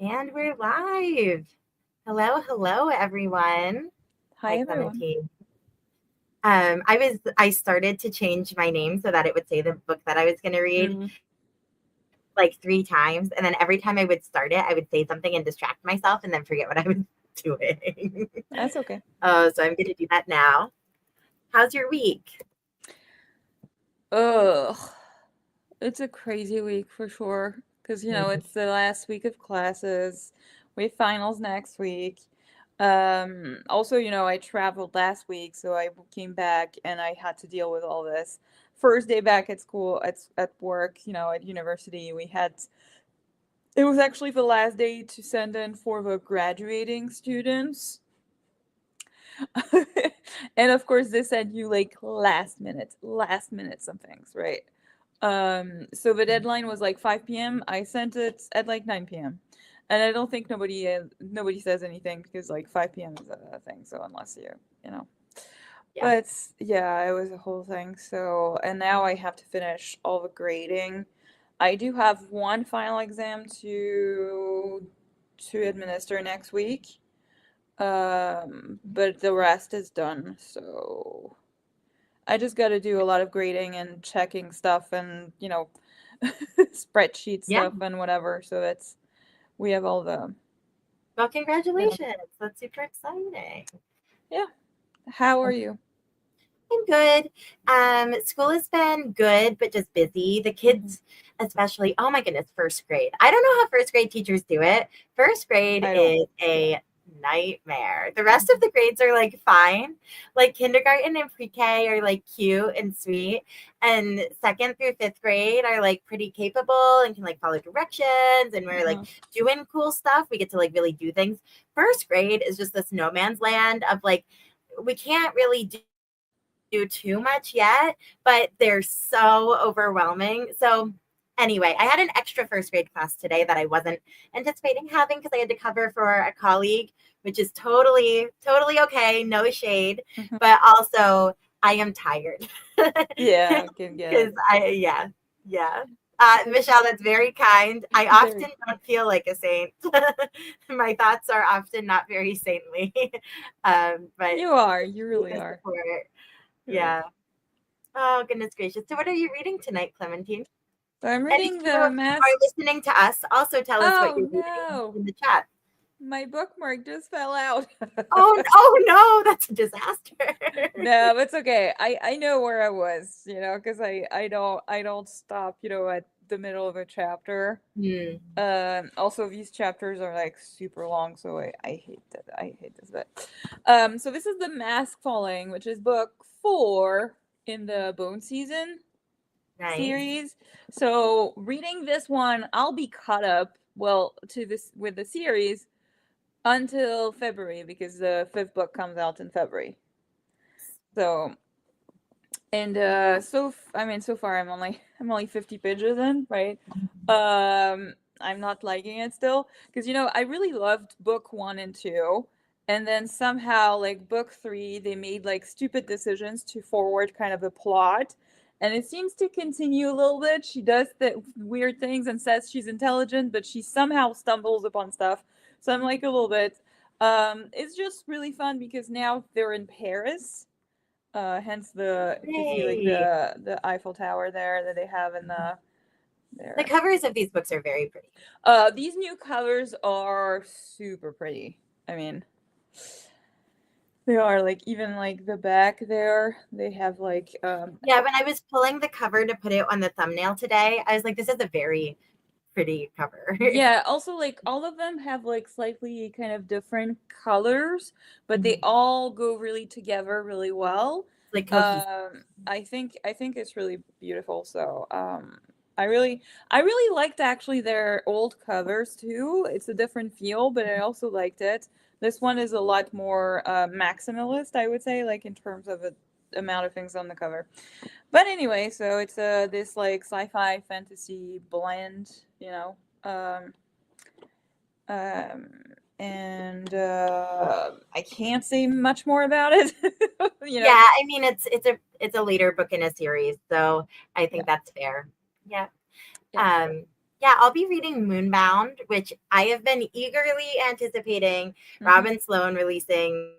And we're live. Hello, everyone. Hi, Hi, everyone. Clementine. I started to change my name so that it would say the book that I was going to read Mm, like 3 times, and then every time I would start it, I would say something and distract myself, and then forget what I was doing. that's okay. So I'm going to do that now. How's your week? Ugh, it's a crazy week for sure. Because, Mhm. it's the last week of classes. We have finals next week. Also, I traveled last week, so I came back and I had to deal with all this. First day back at school, at work, at university, it was actually the last day to send in for the graduating students. And of course they sent you like last minute some things, right? So the deadline was like 5 p.m. I sent it at like 9 p.m. And I don't think nobody says anything because like 5 p.m. is a thing, so unless you know. Yeah. But yeah, it was a whole thing. So, and now I have to finish all the grading. I do have one final exam to administer next week. But the rest is done, so I just got to do a lot of grading and checking stuff and, spreadsheet Yeah. stuff and whatever. So we have all Well, you know, congratulations. That's super exciting. yeah. How are you? I'm good. School has been good, but just busy. The Hmm. kids, especially, oh my goodness, first grade. I don't know how first grade teachers do it. First grade I don't. is a nightmare. The rest of the grades are like fine. Like kindergarten and pre-K are like cute and sweet. And second through fifth grade are like pretty capable and can like follow directions. And we're like Uh-huh. doing cool stuff. We get to like really do things. First grade is just this no man's land of like, we can't really do too much yet, but they're so overwhelming. So, anyway, I had an extra first grade class today that I wasn't anticipating having because I had to cover for a colleague, which is totally okay, no shade, Mhm. but also I am tired Yeah, I can get because it. yeah. That's Michelle, that's very kind. I very. often don't feel like a saint. My thoughts are often not very saintly, but You are. You need really the are. support. Yeah. Yeah. Oh, goodness gracious. So, what are you reading tonight, Clementine? So I'm And if reading you the are mask. listening to us, also tell us what Oh you're reading no, in the chat. my bookmark just fell out. Oh no, that's a disaster. No, it's okay. I know where I was, because I don't stop, at the middle of a chapter. Hmm, Also these chapters are like super long, so I hate that. I hate this bit. So this is the Mask Falling, which is book 4 in the Bone Season nice. series. So reading this one, I'll be caught up well to this with the series until February because the fifth book comes out in February. So and I mean so far I'm only 50 pages in, right? I'm not liking it still because I really loved book 1 and 2, and then somehow like book 3 they made like stupid decisions to forward kind of a plot, and it seems to continue a little bit. She does the weird things and says she's intelligent, but she somehow stumbles upon stuff. So I'm like a little bit. It's just really fun because now they're in Paris, hence you can see like Yay. the Eiffel Tower there that they have in The there. covers of these books are very pretty. These new covers are super pretty. I mean, they are like even like the back there. They have like Yeah, when I was pulling the cover to put it on the thumbnail today, I was like, this is a very pretty cover. yeah. Also, like all of them have like slightly kind of different colors, but they Mhm. all go really together really well. Like cohesive. I think it's really beautiful. So I really liked actually their old covers too. It's a different feel, but I also liked it. This one is a lot more maximalist, I would say, like in terms of the amount of things on the cover. But anyway, so it's this like sci-fi fantasy blend, um, um, and I can't say much more about it. you Yeah, know, I mean it's a later book in a series, so I think yeah, that's fair. Yeah. yeah. Um, Yeah, I'll be reading Moonbound, which I have been eagerly anticipating Robin Sloan releasing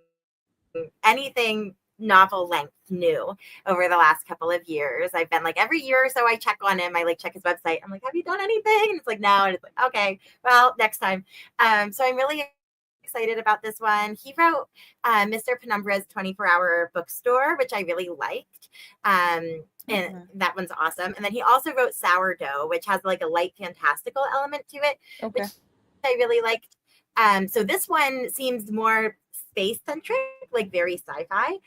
anything novel length new over the last couple of years. I've been like every year or so I check on him. I like check his website. I'm like, have you done anything? And it's like, no. And it's like, okay, well, next time. So I'm really excited about this one. He wrote Mr. Penumbra's 24-hour bookstore, which I really liked. And that one's awesome. And then he also wrote Sourdough, which has like a light fantastical element to it, which I really liked. So this one seems more space centric, like very sci-fi,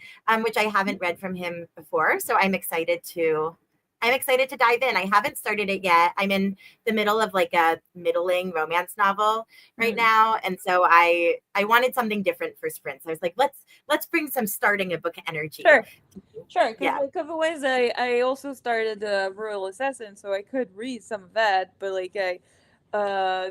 which I haven't read from him before. So I'm excited to dive in. I haven't started it yet. I'm in the middle of like a middling romance novel right now, and so I wanted something different for spring. So I was like, let's bring some starting a book energy. Sure. Because otherwise, I also started Royal Assassin, so I could read some of that, but like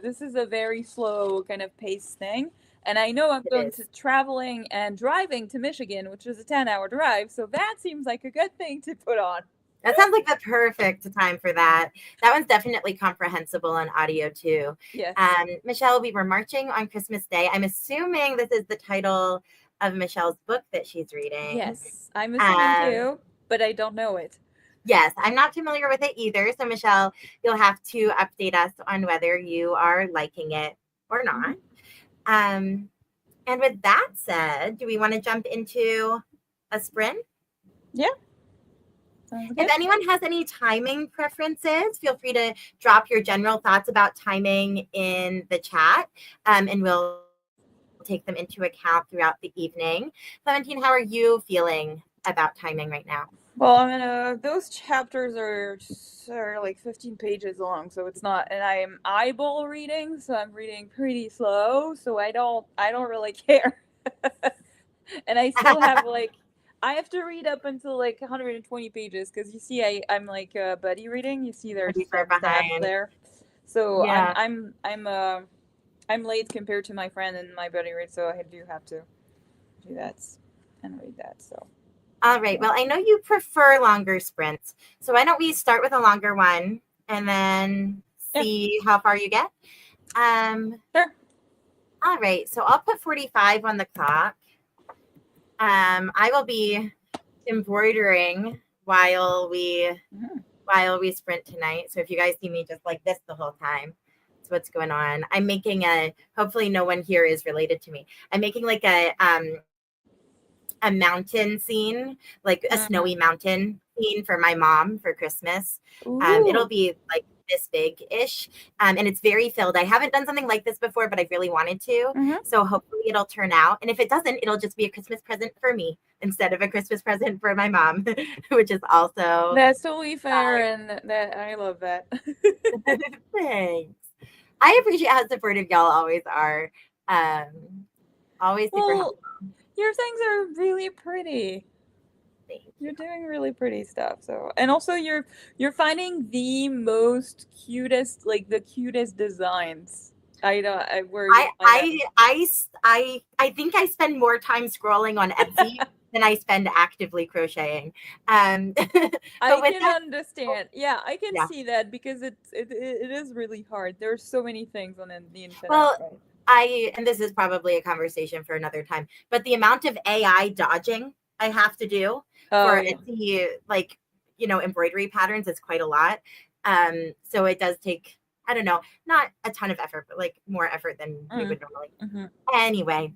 this is a very slow kind of pace thing. And I know I'm going to traveling and driving to Michigan, which is a 10-hour drive, so that seems like a good thing to put on. That sounds like the perfect time for that. That one's definitely comprehensible on audio too. Yes. Michelle, we were marching on Christmas Day. I'm assuming this is the title of Michelle's book that she's reading. Yes, I'm assuming too, but I don't know it. Yes, I'm not familiar with it either. So, Michelle, you'll have to update us on whether you are liking it or not. And with that said, do we want to jump into a sprint? Yeah. If anyone has any timing preferences, feel free to drop your general thoughts about timing in the chat, and we'll take them into account throughout the evening. Clementine, how are you feeling about timing right now? Well, I mean, those chapters are like 15 pages long, so it's not, and I am eyeball reading, so I'm reading pretty slow, so I don't really care. And I still have like, I have to read up until like 120 pages because you see, I'm like buddy reading. You see, there's some tabs there, so yeah. I'm late compared to my friend and my buddy read, so I do have to do that and read that. So. All right. Well, I know you prefer longer sprints. So why don't we start with a longer one and then see how far you get? Sure. All right. So I'll put 45 on the clock. I will be embroidering while we sprint tonight. So if you guys see me just like this the whole time, that's what's going on. I'm making hopefully no one here is related to me. I'm making like a mountain scene, like a snowy mountain scene for my mom for Christmas. It'll be like this big-ish, and it's very filled. I haven't done something like this before, but I've really wanted to. So hopefully it'll turn out. And if it doesn't, it'll just be a Christmas present for me instead of a Christmas present for my mom, which is also that's totally fair, and that I love that. Thanks. I appreciate how supportive y'all always are. Always super helpful. Your things are really pretty. You're doing really pretty stuff. So, and also you're finding the most cutest, like the cutest designs. I think I spend more time scrolling on Etsy than I spend actively crocheting. I can understand. Yeah, I can see that because it is really hard. There's so many things on the internet. Well, and this is probably a conversation for another time, but the amount of AI dodging I have to do for Etsy, like, embroidery patterns is quite a lot. So it does take, I don't know, not a ton of effort, but like more effort than we would normally. Anyway,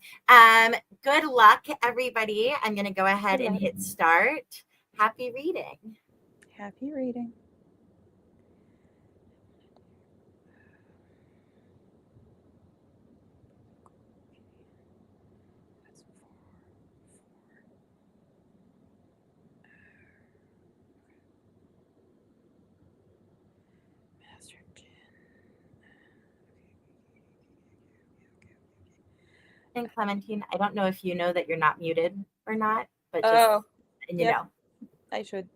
good luck, everybody. I'm going to go ahead and hit start. Happy reading. Happy reading. And Clementine, I don't know if you know that you're not muted or not, but just you know. I should.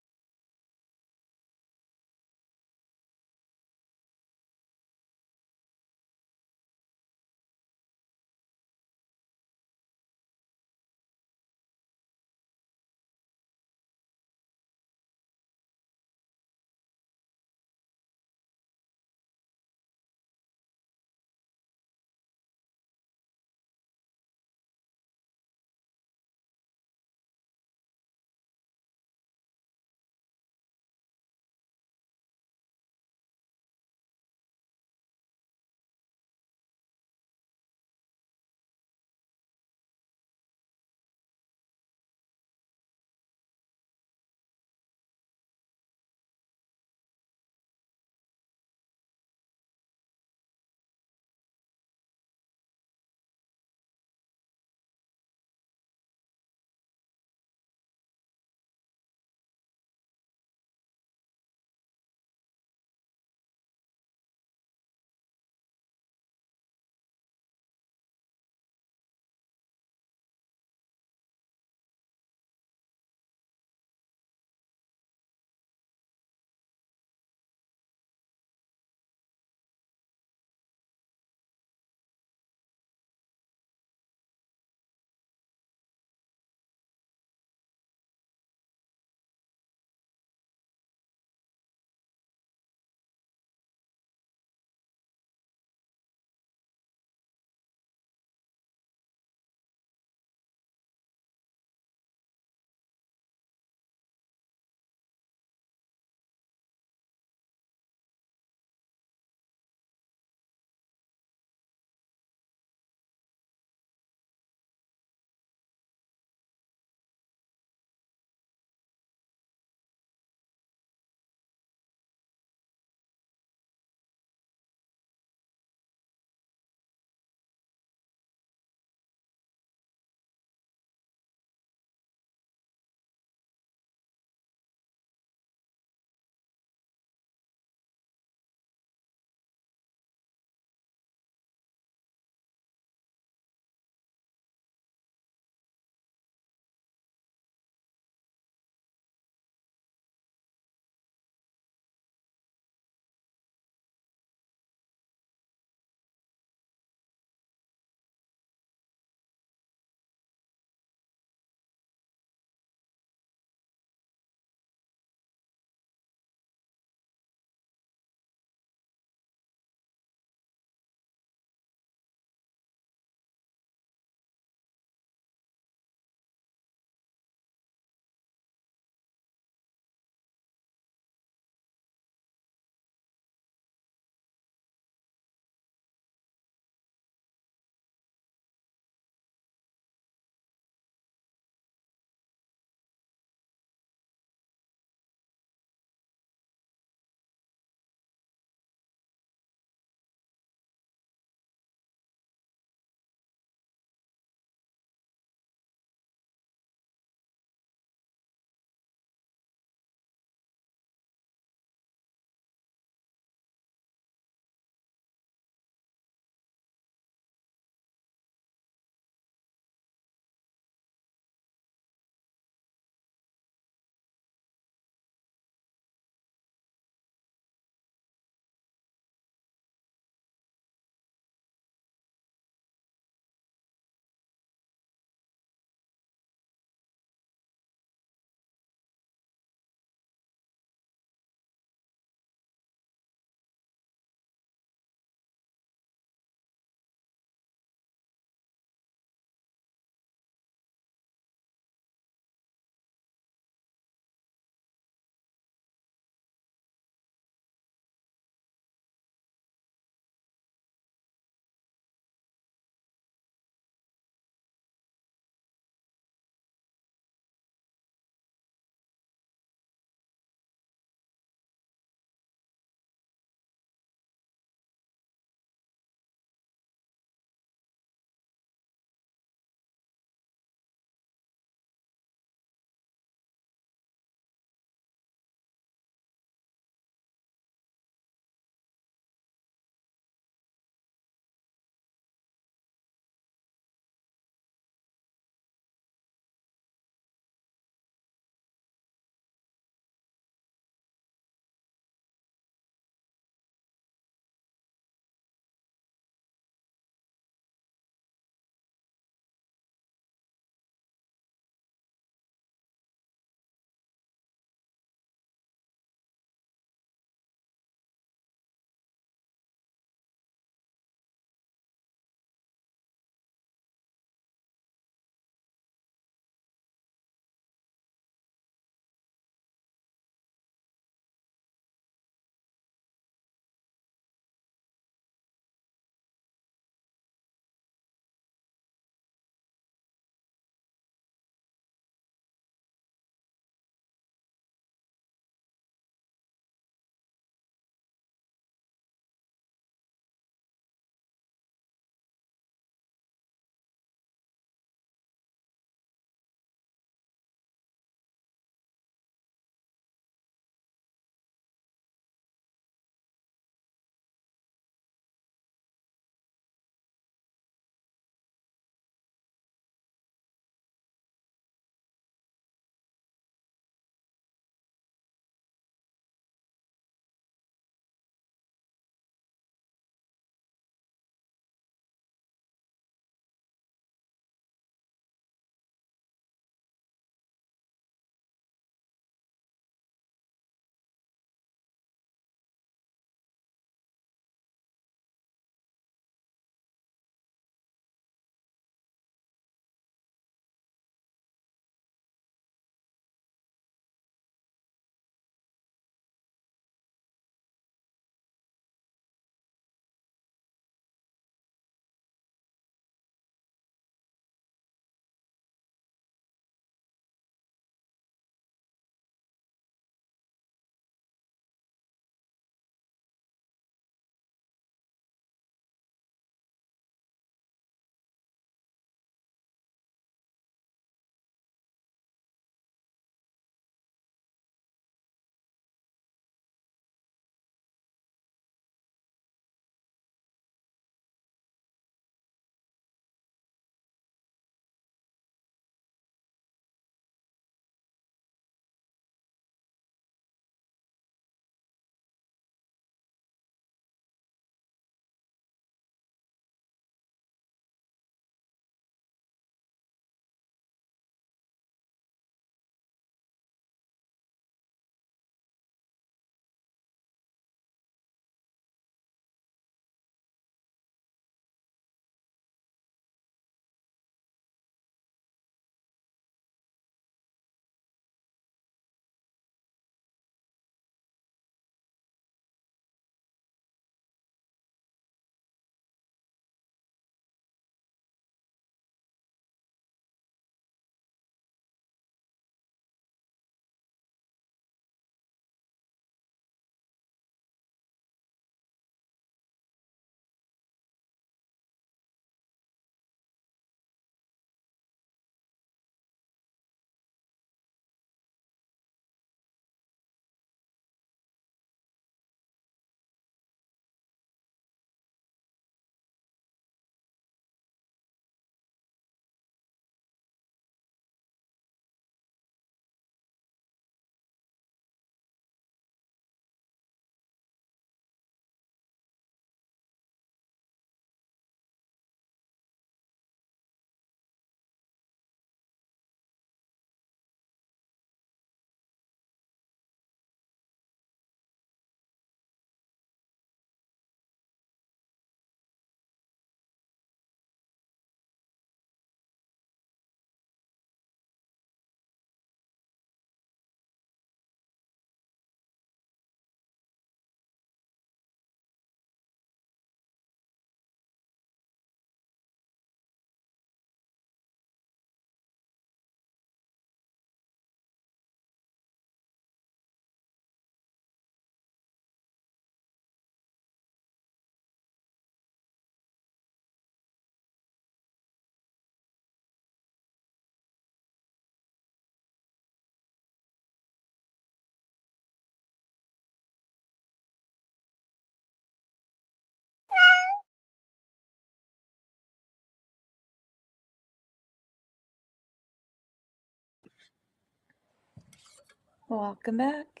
Welcome back.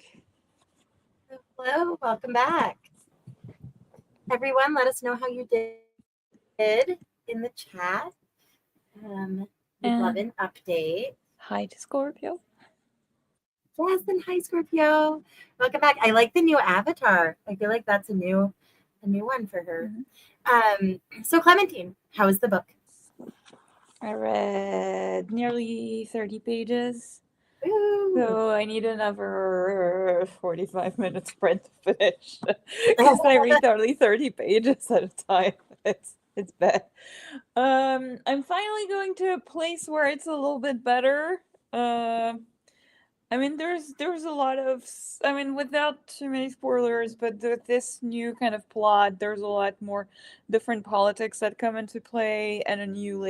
Hello, welcome back. Everyone, let us know how you did in the chat. We'd love an update. Hi to Scorpio. Yes, and hi Scorpio. Welcome back. I like the new avatar. I feel like that's a new one for her. So Clementine, how was the book? I read nearly 30 pages. Ooh. So I need another 45 minute sprint to finish because I read only 30 pages at a time. It's bad. I'm finally going to a place where it's a little bit better. I mean, there's a lot of, I mean, without too many spoilers, but with this new kind of plot, there's a lot more different politics that come into play, and a new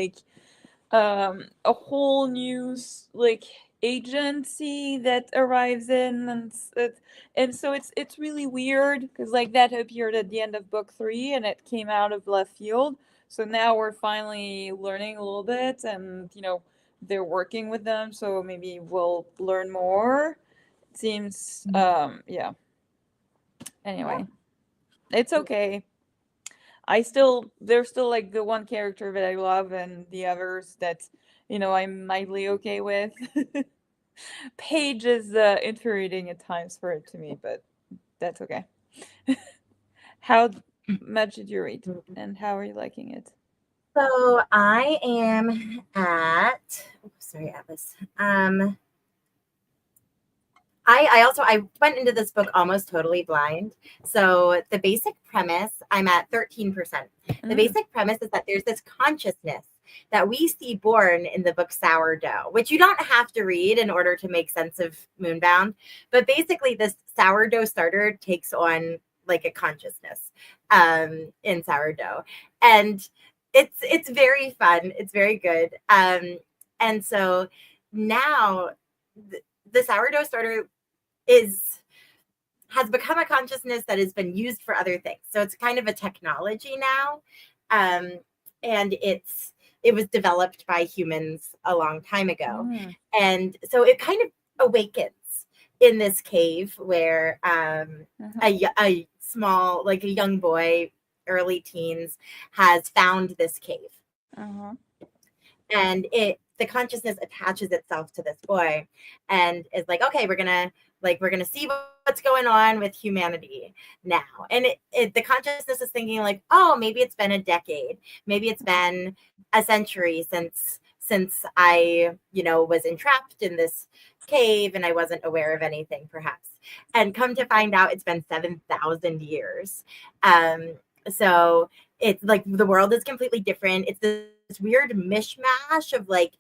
a whole new like agency that arrives in, and so it's really weird because like that appeared at the end of book 3 and it came out of left field. So now we're finally learning a little bit, and they're working with them, so maybe we'll learn more. It seems yeah. Anyway, it's okay. There's still like the one character that I love, and the others that I'm mildly okay with. Paige is infuriating at times for it to me, but that's okay. How much did you read, and how are you liking it? So I am at sorry, Atlas. I went into this book almost totally blind. So the basic premise, I'm at 13%. The basic premise is that there's this consciousness that we see born in the book Sourdough, which you don't have to read in order to make sense of Moonbound. But basically, this sourdough starter takes on like a consciousness in Sourdough, and it's very fun. It's very good. And so now the sourdough starter has become a consciousness that has been used for other things. So it's kind of a technology now. And it was developed by humans a long time ago. And so it kind of awakens in this cave where a small, like a young boy, early teens, has found this cave. And the consciousness attaches itself to this boy and is like, okay, we're gonna see what's going on with humanity now. And the consciousness is thinking like, oh, maybe it's been a decade, maybe it's been a century since I was entrapped in this cave and I wasn't aware of anything, perhaps. And come to find out, it's been 7,000 years. So it's like the world is completely different. It's this weird mishmash of like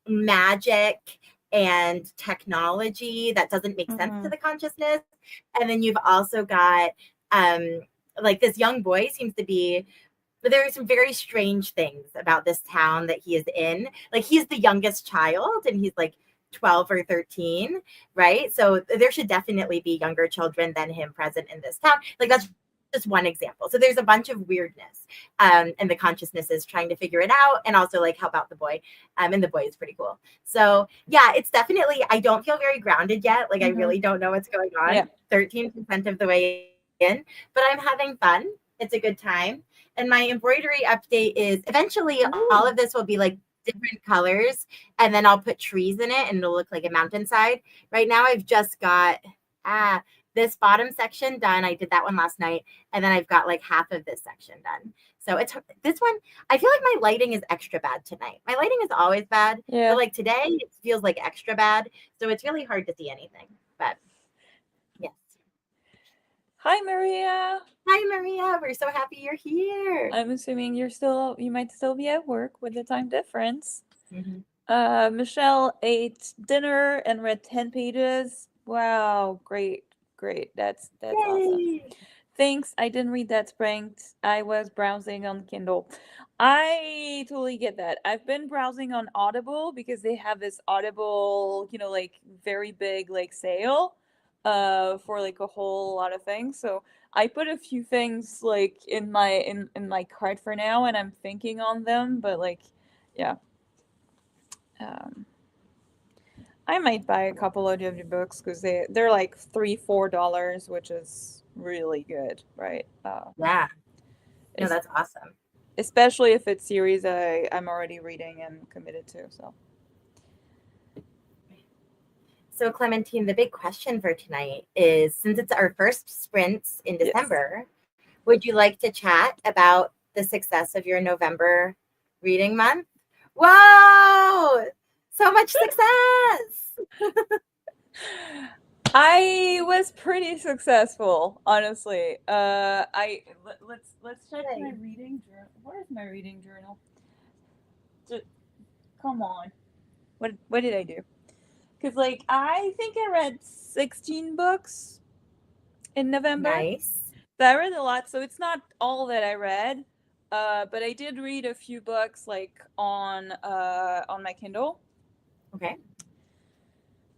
magic and technology that doesn't make sense to the consciousness. And then you've also got like this young boy seems to be, there are some very strange things about this town that he is in. Like he's the youngest child and he's like 12 or 13, right? So there should definitely be younger children than him present in this town. Like that's just one example. So there's a bunch of weirdness, and the consciousness is trying to figure it out and also like help out the boy. And the boy is pretty cool. So yeah, it's definitely, I don't feel very grounded yet. Like I really don't know what's going on. 13% of the way in, but I'm having fun. It's a good time. And my embroidery update is eventually all of this will be like different colors, and then I'll put trees in it and it'll look like a mountainside. Right now I've just got this bottom section done. I did that one last night, and then I've got like half of this section done. So it's this one. I feel like my lighting is extra bad tonight. My lighting is always bad, but like today it feels like extra bad. So it's really hard to see anything. But yes. Hi, Maria. Hi, Maria. We're so happy you're here. I'm assuming you might still be at work with the time difference. Michelle ate dinner and read 10 pages. Wow, great. That's awesome. Thanks. I didn't read that spring. I was browsing on Kindle. I totally get that. I've been browsing on Audible because they have this Audible, like very big like sale for like a whole lot of things. So I put a few things like in my cart for now, and I'm thinking on them, but like yeah. I might buy a couple audiobooks because they're like $3-4, which is really good, right? Yeah. No, Es- that's awesome. Especially if it's series I'm already reading and committed to. So So, Clementine, the big question for tonight is, since it's our first sprints in yes. December, would you like to chat about the success of your November reading month? Whoa! So much success! I was pretty successful, honestly. Let's check my Yay. reading journal. Where's my reading journal? Come on. What did I do? Because like I think I read 16 books in November. Nice. So I read a lot, so it's not all that I read. But I did read a few books like on my Kindle Okay.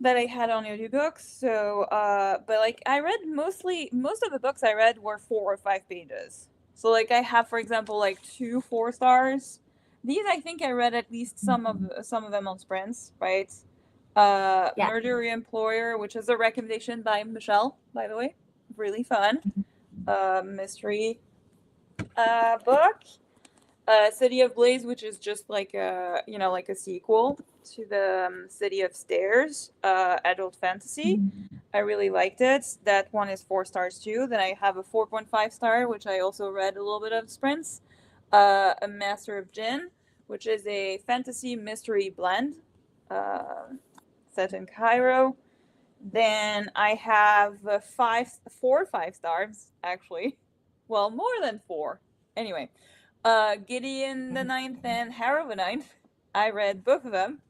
that I had on audiobooks. So but like I read most of the books I read were 4 or 5 pages. So like I have, for example, like 2 4 stars. These I think I read at least some of them on sprints, right? Yeah. Murder Employer, which is a recommendation by Michelle, by the way. Really fun. Mystery book. City of Blaze, which is just like like a sequel to the City of Stairs, adult fantasy. I really liked it. That one is 4 stars too. Then I have a 4.5 star, which I also read a little bit of sprints. A Master of Jinn, which is a fantasy mystery blend, set in Cairo. Then I have 5 stars actually. Well, more than 4. Anyway, Gideon the Ninth and Harrow the Ninth. I read both of them.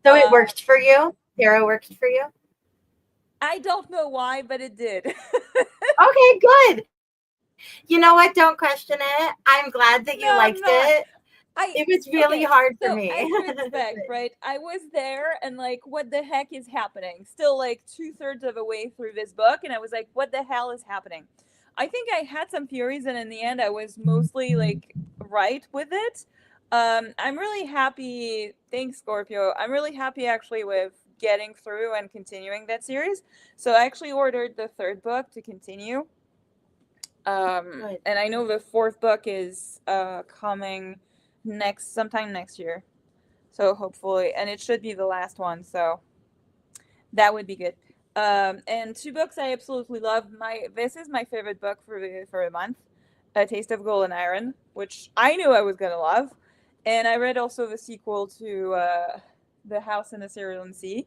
So it worked for you? Tarot worked for you? I don't know why, but it did. Okay, good. You know what? Don't question it. I'm glad that you No, I'm liked not. it. I It was really Okay, hard for so me. as you expect, right? I was there and like, what the heck is happening? Still like 2/3 of the way through this book, and I was like, what the hell is happening? I think I had some theories, and in the end, I was mostly like right with it. I'm really happy. Thanks, Scorpio. I'm really happy actually with getting through and continuing that series. So I actually ordered the third book to continue. Good. And I know the fourth book is coming sometime next year. So hopefully, and it should be the last one. So that would be good. And 2 books I absolutely love. This is my favorite book for a month, A Taste of Gold and Iron, which I knew I was gonna love, and I read also the sequel to The House in the Cerulean Sea,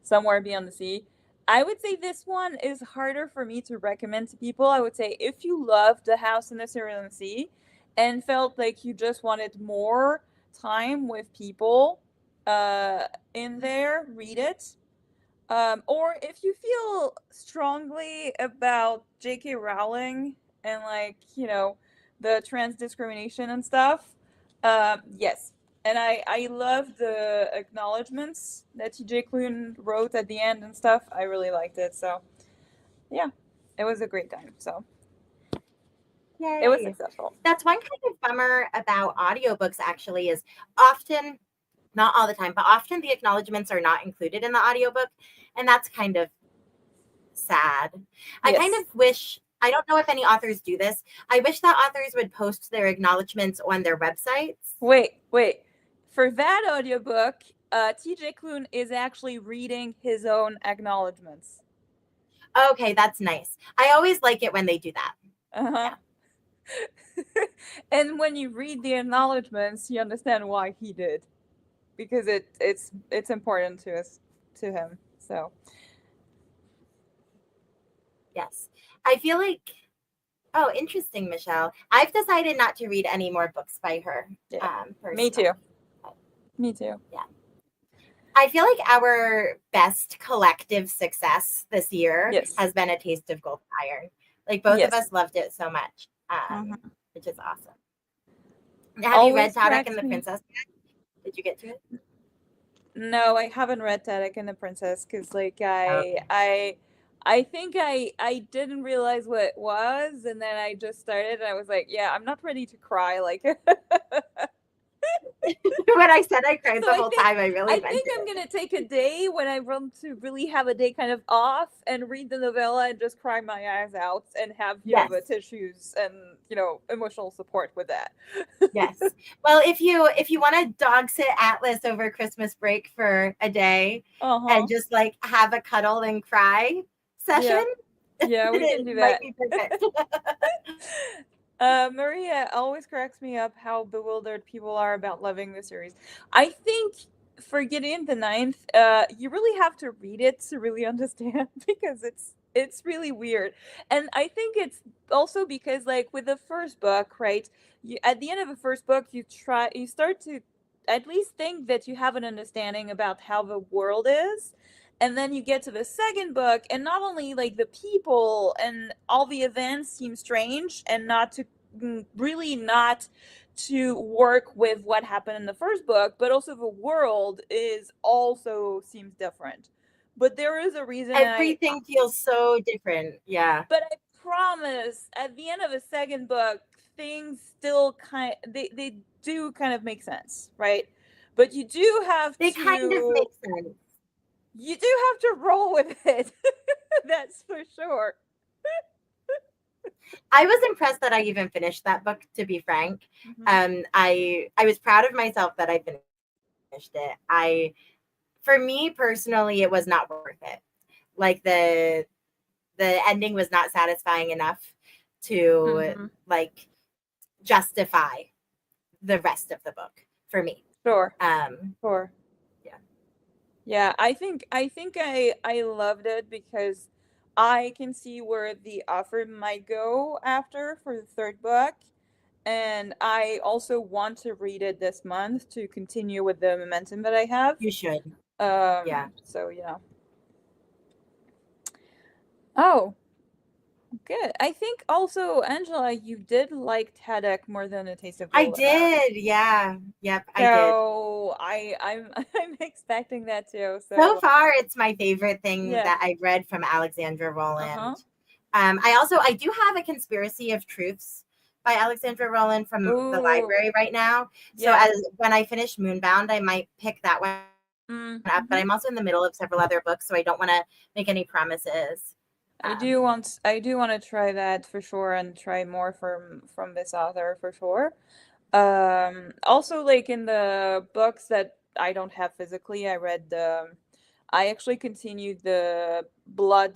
Somewhere Beyond the Sea. I would say this one is harder for me to recommend to people. I would say if you loved The House in the Cerulean Sea and felt like you just wanted more time with people in there, read it. Or if you feel strongly about J.K. Rowling and like, the trans discrimination and stuff, yes. And I love the acknowledgments that TJ Klune wrote at the end and stuff. I really liked it. So yeah, it was a great time. So it was Yay. successful. That's one kind of bummer about audiobooks actually is often, not all the time, but often the acknowledgments are not included in the audiobook. And that's kind of sad. I kind Yes. of wish, I don't know if any authors do this. I wish that authors would post their acknowledgments on their websites. Wait. For that audiobook, TJ Klune is actually reading his own acknowledgments. Okay, that's nice. I always like it when they do that. Uh-huh. Yeah. And when you read the acknowledgments, you understand why he did, because it's important to him. So Yes. I feel like, oh, interesting, Michelle. I've decided not to read any more books by her yeah, me personally. too. Me too. Yeah. I feel like our best collective success this year Yes. has been A Taste of Gold and Iron. Like both of Yes. us loved it so much, Mhm. which is awesome. Have you read Always Tadek and cracks the me. Princess yet? Did you get to it? No, I haven't read Tadek and the Princess because like Okay. I think I didn't realize what it was, and then I just started and I was like, yeah, I'm not ready to cry like When I said I cried So the whole time, I really I meant think I'm it. gonna take a day when I want to really have a day kind of off and read the novella and just cry my eyes out and have, Yes. the tissues and, emotional support with that. Yes. Well, if you want to dog sit Atlas over Christmas break for a day Uh-huh. and just like have a cuddle and cry session, Yeah. Yeah, we can it do might that. be perfect. Maria always cracks me up how bewildered people are about loving the series. I think for Gideon the Ninth, you really have to read it to really understand because it's really weird. And I think it's also because like with the first book, right? At the end of the first book, you start to at least think that you have an understanding about how the world is, and then you get to the second book and not only like the people and all the events seem strange and not to really not to work with what happened in the first book, but also the world is also seems different. But there is a reason, and Everything feels so different. Yeah. but I promise at the end of the second book things still they do kind of make sense, right? But They kind of make sense. you do have to roll with it. That's for sure. I was impressed that I even finished that book, to be frank. Mm-hmm. I was proud of myself that I finished it. For me personally, it was not worth it. Like the ending was not satisfying enough to Mm-hmm. like justify the rest of the book for me. Sure. Um, Sure. yeah, Yeah, I think I loved it because I can see where the author might go after for the third book. And I also want to read it this month to continue with the momentum that I have. you should. Yeah, So Oh, good. I think also, Angela, you did like Tadek more than A Taste of I Golden Arrow. did. Yeah, yep, I did. So I'm I'm expecting that too. So So far, it's my favorite thing yeah. that I've read from Alexandra Uh-huh. Rowland. I do have a Conspiracy of Truths by Alexandra Rowland from the Ooh, library right now. So yeah. as when I finish Moonbound, I might pick that one up. But Mm-hmm. I'm also in the middle of several other books, so I don't want to make any promises. Um, I do want to try that for sure and try more from this author for sure. Also like in the books that I don't have physically, I actually continued the Blood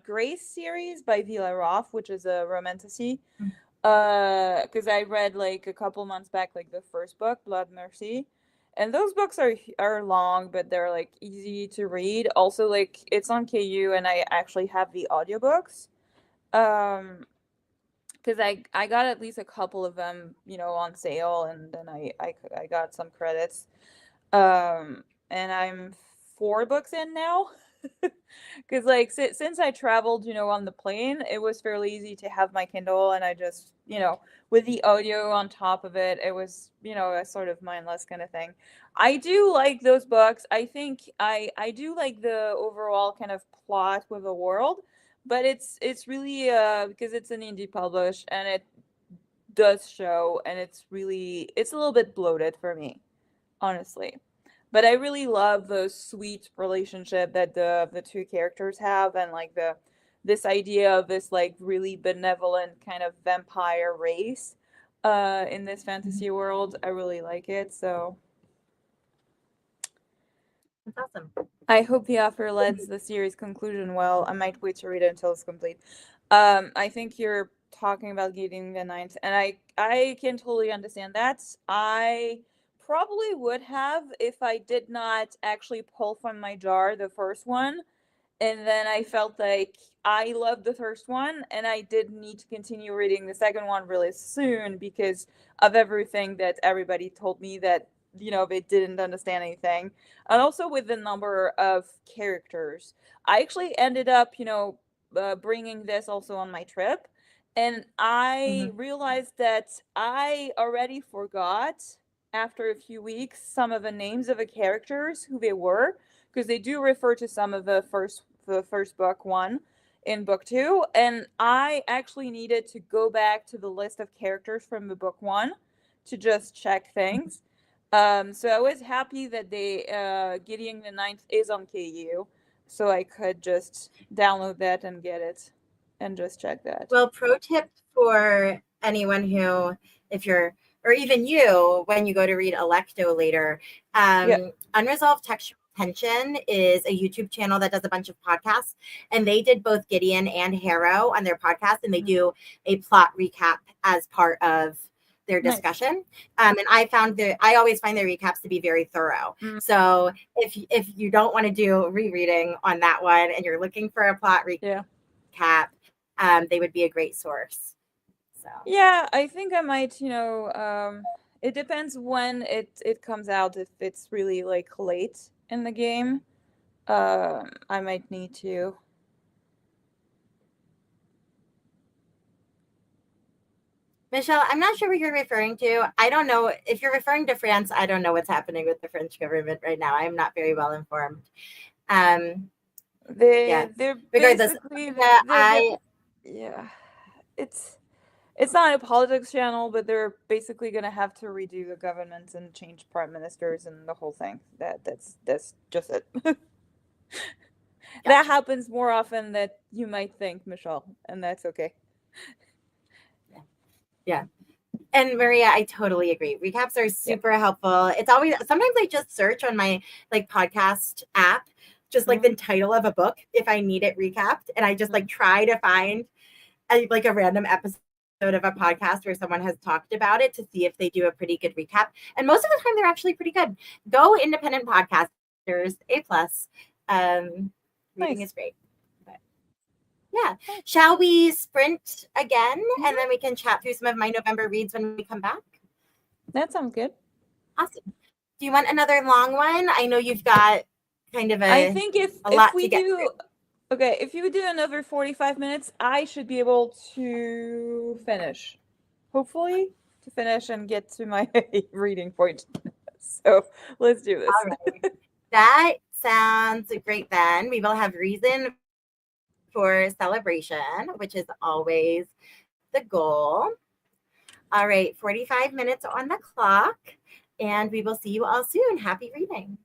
Grace series by Vila Roth, which is a romantasy. Because I read like a couple months back, like the first book, Blood Mercy, and those books are long, but they're like easy to read. Also, like it's on KU, and I actually have the audiobooks. Um, because I got at least a couple of them, on sale, and then I got some credits. And I'm 4 books in now. Because like since I traveled, on the plane, it was fairly easy to have my Kindle, and I just, with the audio on top of it, it was, a sort of mindless kind of thing. I do like those books. I think I do like the overall kind of plot with the world, but it's really because it's an indie publish and it does show, and it's a little bit bloated for me, honestly. But I really love the sweet relationship that the two characters have, and like the this idea of this like really benevolent kind of vampire race in this fantasy world. I really like it. So that's awesome. I hope the author lets the series conclusion well. I might wait to read it until it's complete. I think you're talking about getting the ninth, and I can totally understand that. I probably would have if I did not actually pull from my jar the first one, and then I felt like I loved the first one and I did need to continue reading the second one really soon because of everything that everybody told me that they didn't understand anything, and also with the number of characters. I actually ended up bringing this also on my trip, and I Mhm. realized that I already forgot after a few weeks some of the names of the characters, who they were, because they do refer to some of the first book one in book two, and I actually needed to go back to the list of characters from the book one to just check things. So I was happy that they Gideon the Ninth is on KU, so I could just download that and get it and just check that. Well, pro tip for anyone who, if you're, or even you, when you go to read Electo later, Yeah, Unresolved Textual Tension is a YouTube channel that does a bunch of podcasts, and they did both Gideon and Harrow on their podcast, and they do a plot recap as part of their nice. discussion. And I always find their recaps to be very thorough. Mm. So if you don't want to do rereading on that one and you're looking for a plot Yeah. recap, they would be a great source. So Yeah, I think I might, it depends when it comes out. If it's really like late in the game, I might need to. Michelle, I'm not sure what you're referring to. I don't know if you're referring to France. I don't know what's happening with the French government right now. I'm not very well informed. Um, yeah. They're Regardless, basically yeah, they're yeah. It's not a politics channel, but they're basically gonna have to redo the government and change prime ministers and the whole thing. That's just it. That gotcha. happens more often than you might think, Michelle, and that's okay. Yeah. Yeah. And Maria, I totally agree. Recaps are Yeah. super helpful. It's always sometimes I just search on my like podcast app, just like Mhm. the title of a book if I need it recapped, and I just like Mhm. try to find like a random episode of a podcast where someone has talked about it to see if they do a pretty good recap. And most of the time, they're actually pretty good. Go independent podcasters, A plus. Reading Nice. is great. But yeah, Nice. shall we sprint again, and Mhm. then we can chat through some of my November reads when we come back? That sounds good. Awesome. Do you want another long one? I know you've got kind of I a think if lot we to get do through. okay, if you do another 45 minutes, I should be able to finish. Hopefully, to finish and get to my reading point. So, let's do this. All right. That sounds great then. We will have reason for celebration, which is always the goal. All right, 45 minutes on the clock, and we will see you all soon. Happy reading.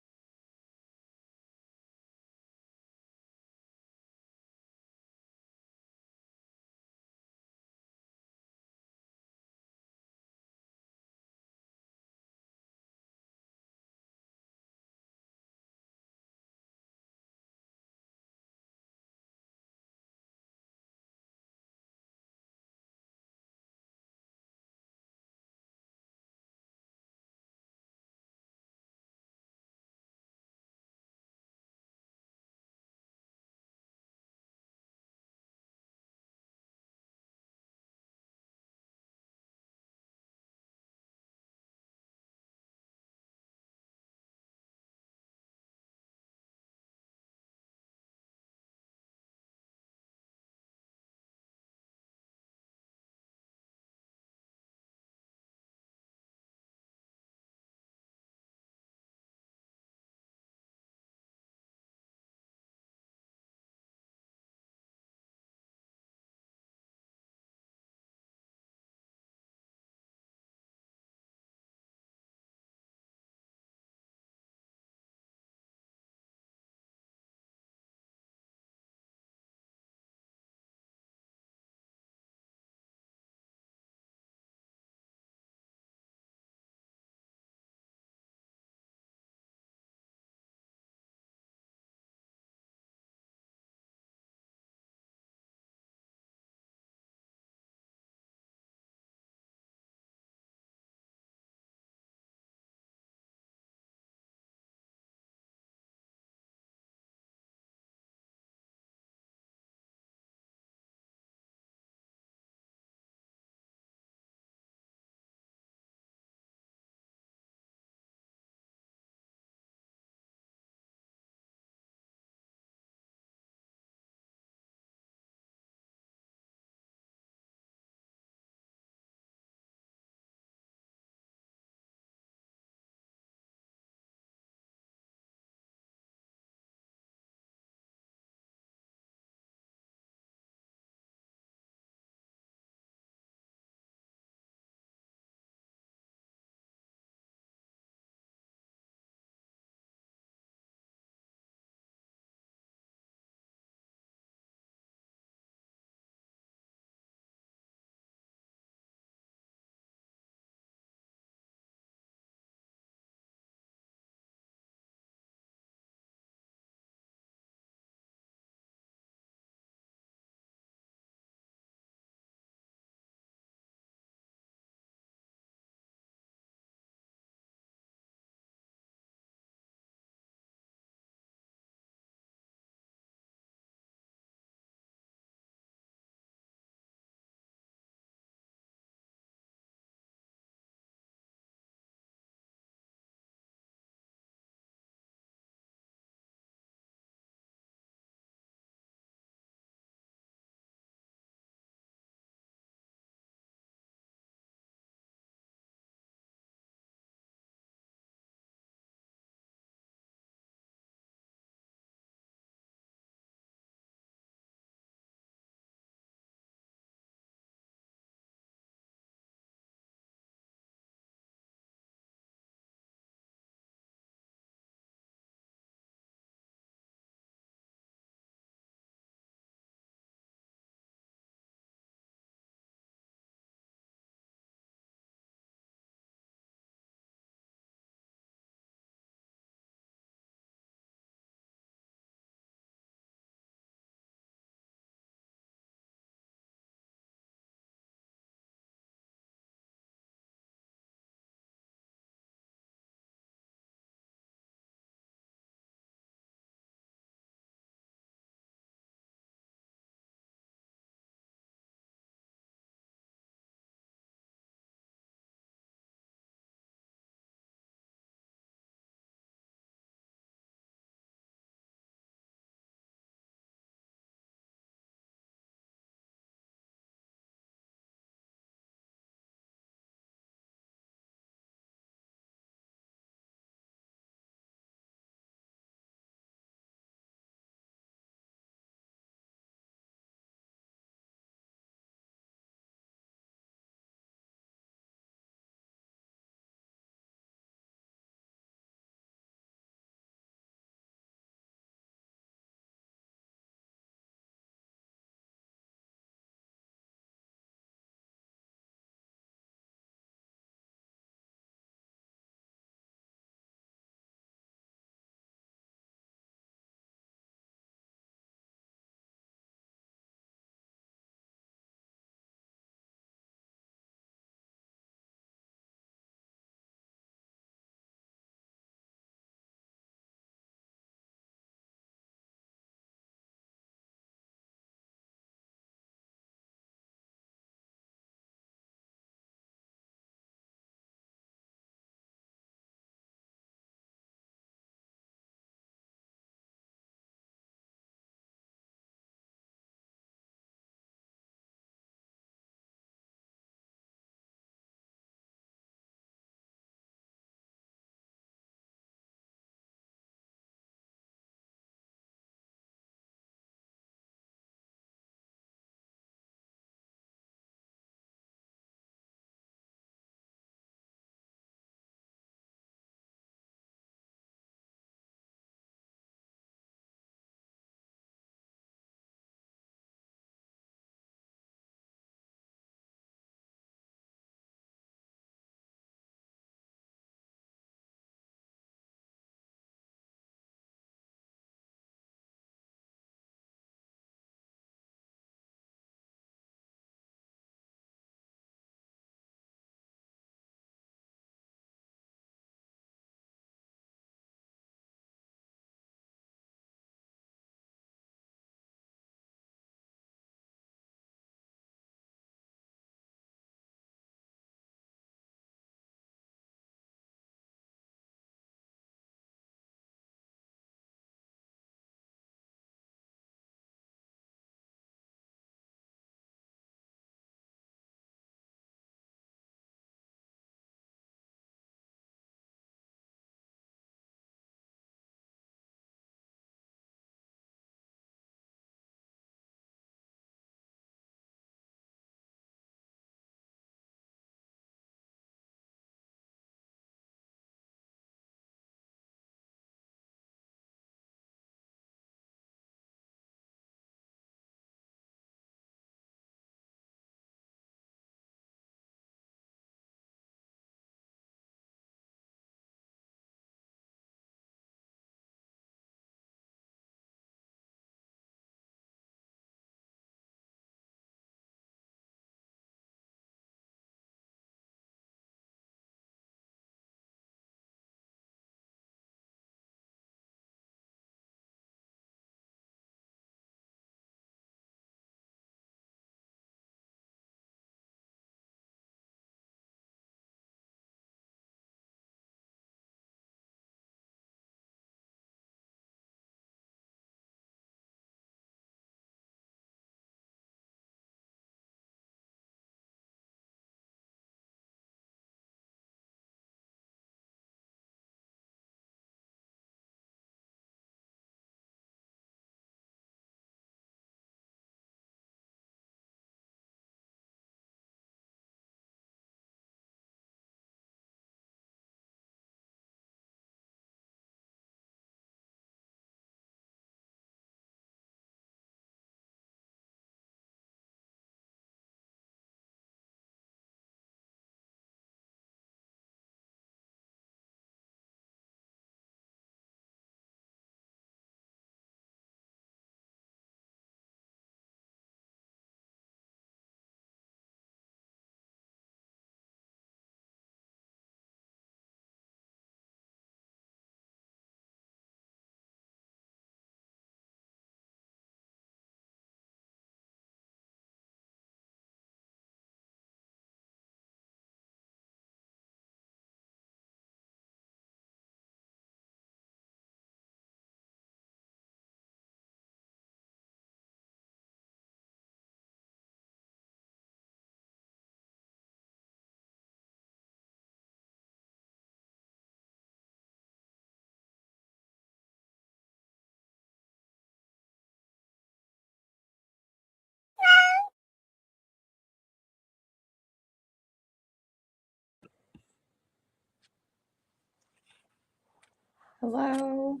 Hello.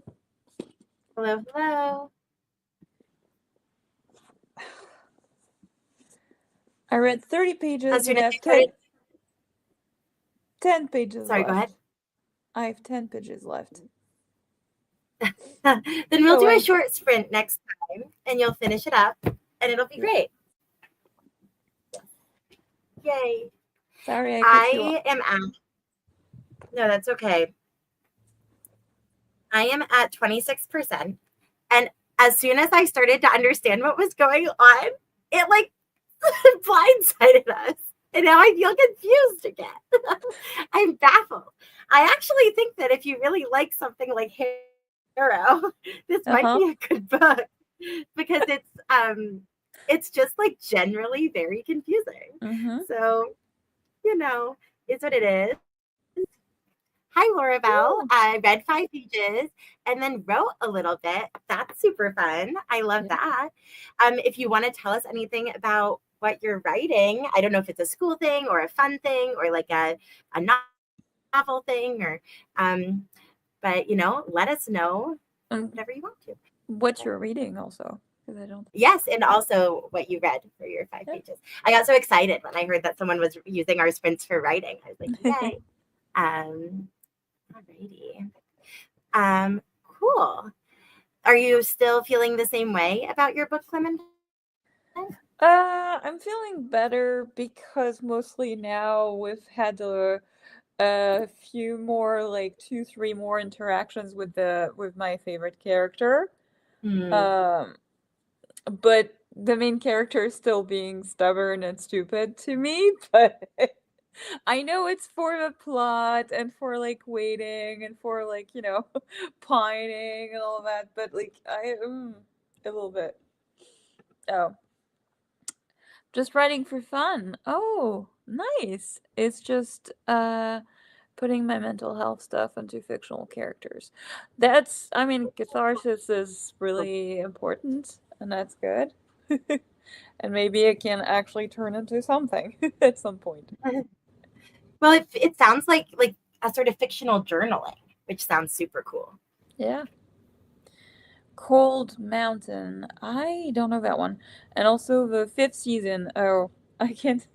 Hello, hello. I read 30 pages As soon and I as have you started, 10 pages sorry, go ahead. left. I have 10 pages left. Then we'll Oh, do a wait. short sprint next time, and you'll finish it up, and it'll be great. Yay! Sorry, I cut you off. I am at. No, that's okay. I am at 26%, and as soon as I started to understand what was going on, it like blindsided us. And now I feel confused again. I'm baffled. I actually think that if you really like something like Harrow, this might be a good book because it's just like generally very confusing. So, it's what it is. Hi, Laura Bell. I read 5 pages and then wrote a little bit. That's super fun. I love that. If you want to tell us anything about what you're writing, I don't know if it's a school thing or a fun thing or like a novel thing or, but let us know whatever you want to. What you're reading also. I don't. Yes, and also what you read for your 5 pages. I got so excited when I heard that someone was using our sprints for writing. I was like, yay. Alrighty. Cool. Are you still feeling the same way about your book, Clementine? I'm feeling better because mostly now we've had a few more, like 2-3 more interactions with my favorite character. But the main character is still being stubborn and stupid to me, but I know it's for the plot and for like waiting and for like, pining and all that, but like a little bit. Oh. Just writing for fun. Oh, nice. It's just putting my mental health stuff into fictional characters. Catharsis is really important, and that's good. And maybe it can actually turn into something at some point. Well, it sounds like a sort of fictional journaling, which sounds super cool. Yeah. Cold Mountain. I don't know that one. And also the 5th season. Oh, I can't.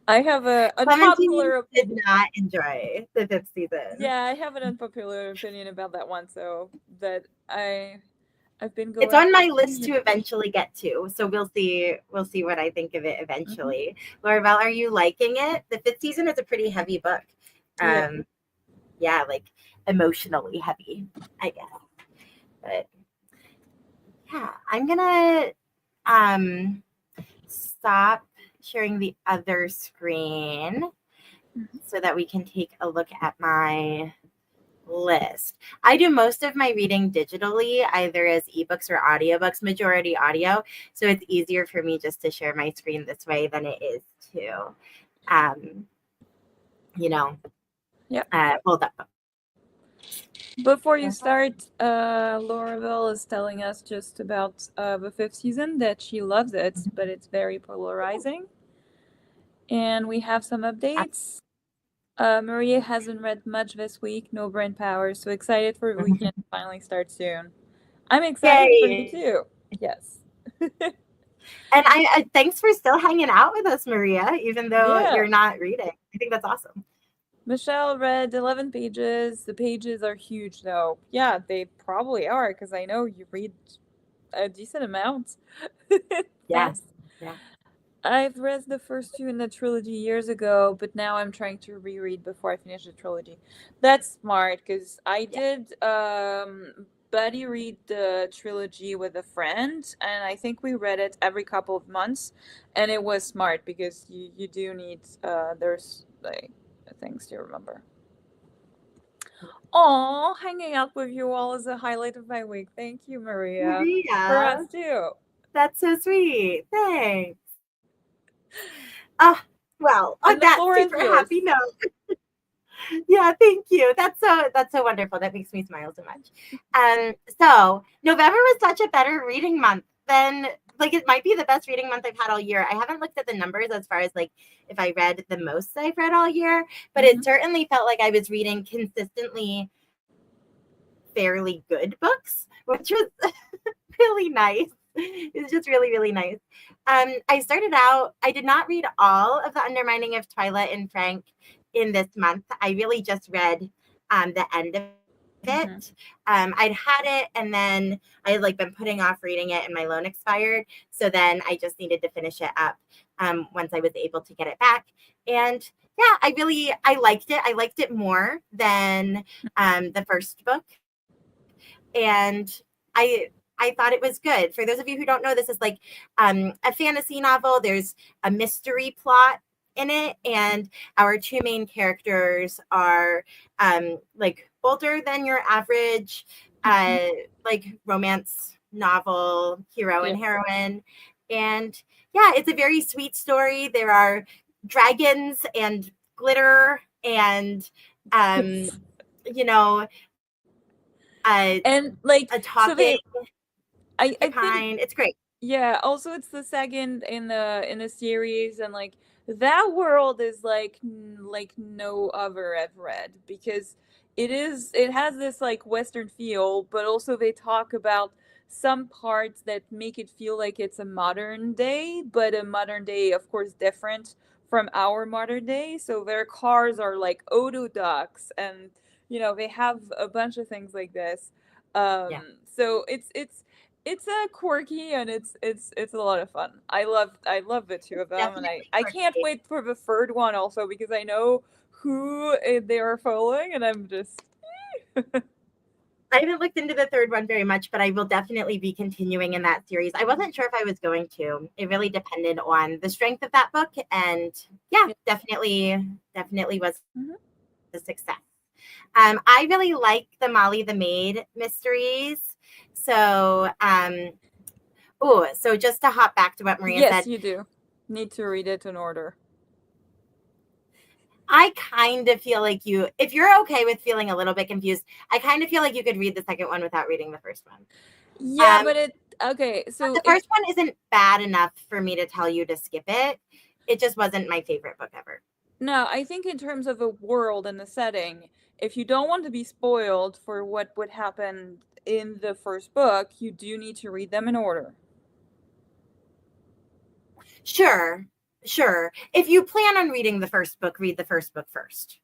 I have a Clementine unpopular did not enjoy the 5th season. Yeah, I have an unpopular opinion about that one, so that I've been going. It's on my list to eventually get to, so we'll see what I think of it eventually. Laura Bell, are you liking it? The 5th season is a pretty heavy book. Yeah, like emotionally heavy, I guess. But yeah, I'm gonna stop sharing the other screen so that we can take a look at my list. I do most of my reading digitally, either as ebooks or audiobooks, majority audio. So it's easier for me just to share my screen this way than it is to, hold up. Before you start, Laurabelle is telling us just about the 5th season, that she loves it, but it's very polarizing. And we have some updates. Maria hasn't read much this week, no brain power, so excited for the weekend to finally start soon. I'm excited for you too. Yes. And I thanks for still hanging out with us, Maria, even though you're not reading. I think that's awesome. Michelle read 11 pages. The pages are huge, though. Yeah, they probably are, because I know you read a decent amount. Yes. Yeah. I've read the first 2 in the trilogy years ago, but now I'm trying to reread before I finish the trilogy. That's smart, because I did buddy read the trilogy with a friend, and I think we read it every couple of months, and it was smart, because you do need, there's like things to remember. Aw, hanging out with you all is a highlight of my week. Thank you, Maria. For us too. That's so sweet. Thanks. Well, on that super happy note. Yeah, thank you. That's so wonderful. That makes me smile so much. So November was such a better reading month than it might be the best reading month I've had all year. I haven't looked at the numbers as far as if I read the most I've read all year, but it certainly felt like I was reading consistently fairly good books, which was really nice. It's just really, really nice. I started out, I did not read all of The Undermining of Twyla and Frank in this month. I really just read the end of it. I'd had it, and then I had like been putting off reading it, and my loan expired. So then I just needed to finish it up once I was able to get it back. And yeah, I liked it. I liked it more than the first book. And I thought it was good. For those of you who don't know, this is like a fantasy novel. There's a mystery plot in it, and our two main characters are like older than your average like romance novel hero and heroine. And yeah, it's a very sweet story. There are dragons and glitter and you know and like a so talking they I think kind. It's great. yeah, also it's the second in the series, and like that world is like no other I've read, because it has this like western feel, but also they talk about some parts that make it feel like it's a modern day, but a modern day of course different from our modern day. So their cars are like auto docks, and they have a bunch of things like this. Yeah, So it's a quirky, and it's a lot of fun. I love the two of them, and I definitely I can't quirky. wait for the third one also, because I know who they are following, and I'm just I haven't looked into the third one very much, but I will definitely be continuing in that series. I wasn't sure if I was going to. It really depended on the strength of that book, and yeah, yeah. definitely was Mhm. a success. I really like the Molly the Maid mysteries. So, so just to hop back to what Maria Yes, said, you do need to read it in order. I kind of feel like if you're okay with feeling a little bit confused, I kind of feel like you could read the second one without reading the first one. Yeah, Um, but okay, but so the first one isn't bad enough for me to tell you to skip it. It just wasn't my favorite book ever. no, I think in terms of the world and the setting, if you don't want to be spoiled for what would happen in the first book, you do need to read them in order. Sure, sure. If you plan on reading the first book, read the first book first.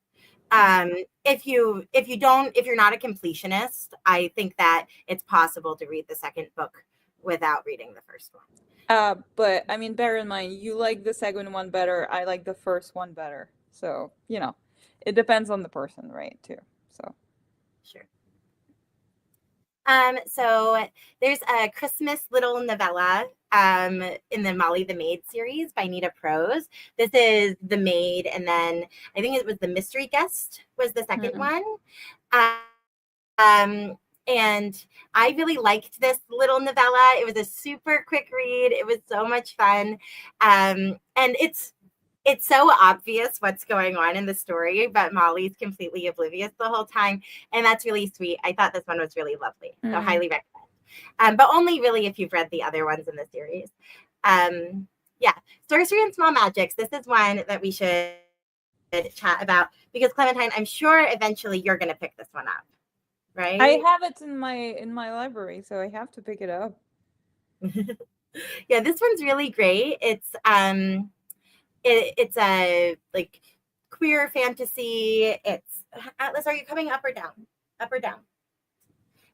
If you're not a completionist, I think that it's possible to read the second book without reading the first one. But I mean, bear in mind, you like the second one better. I like the first one better. So, it depends on the person, right? Too. So, Sure. So there's a Christmas little novella in the Molly the Maid series by Nita Prose. This is The Maid, and then I think it was The Mystery Guest was the second mm-mm. one. Um, and I really liked this little novella. It was a super quick read. It was so much fun. And it's so obvious what's going on in the story, but Molly's completely oblivious the whole time. And that's really sweet. I thought this one was really lovely. So Mm. highly recommend. But only really if you've read the other ones in the series. Yeah. Sorcery and Small Magics. This is one that we should chat about because Clementine, I'm sure eventually you're going to pick this one up, I right? have it in my library, so I have to pick it up. Yeah, this one's really great. It's a like queer fantasy. It's Atlas, are you coming up or down? Up or down?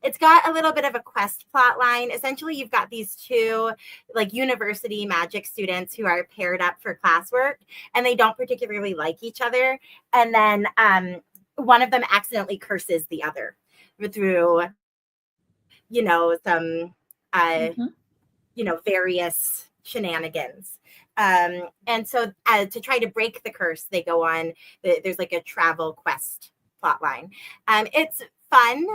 It's got a little bit of a quest plot line. Essentially, you've got these two like university magic students who are paired up for classwork, and they don't particularly like each other. And then one of them accidentally curses the other through, some Mm-hmm. various shenanigans. And so to try to break the curse, they go on. There's like a travel quest plot line. It's fun.